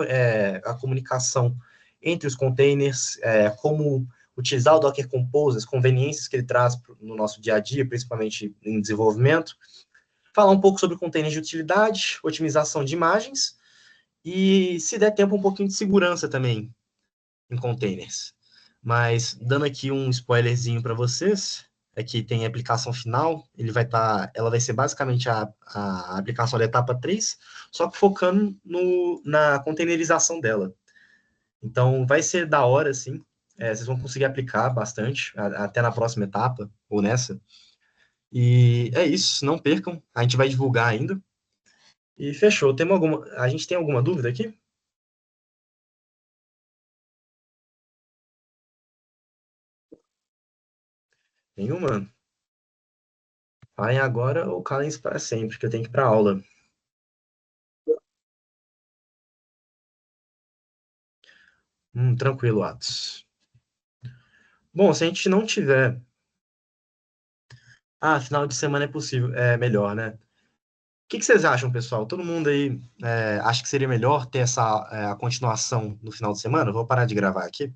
a comunicação entre os containers, como utilizar o Docker Compose, as conveniências que ele traz no nosso dia a dia, principalmente em desenvolvimento. Falar um pouco sobre containers de utilidade, otimização de imagens e, se der tempo, um pouquinho de segurança também em containers. Mas, dando aqui um spoilerzinho para vocês, aqui tem a aplicação final, ela vai ser basicamente a aplicação da etapa 3, só que focando na containerização dela. Então, vai ser da hora, sim. Vocês vão conseguir aplicar bastante, até na próxima etapa, ou nessa. E é isso, não percam, a gente vai divulgar ainda. E fechou. A gente tem alguma dúvida aqui? Nenhuma? Falem agora ou calem-se para sempre, que eu tenho que ir para aula. Tranquilo, Atos. Bom, se a gente não tiver. Ah, final de semana é possível, é melhor, né? O que vocês acham, pessoal? Todo mundo aí acha que seria melhor ter a continuação no final de semana? Vou parar de gravar aqui.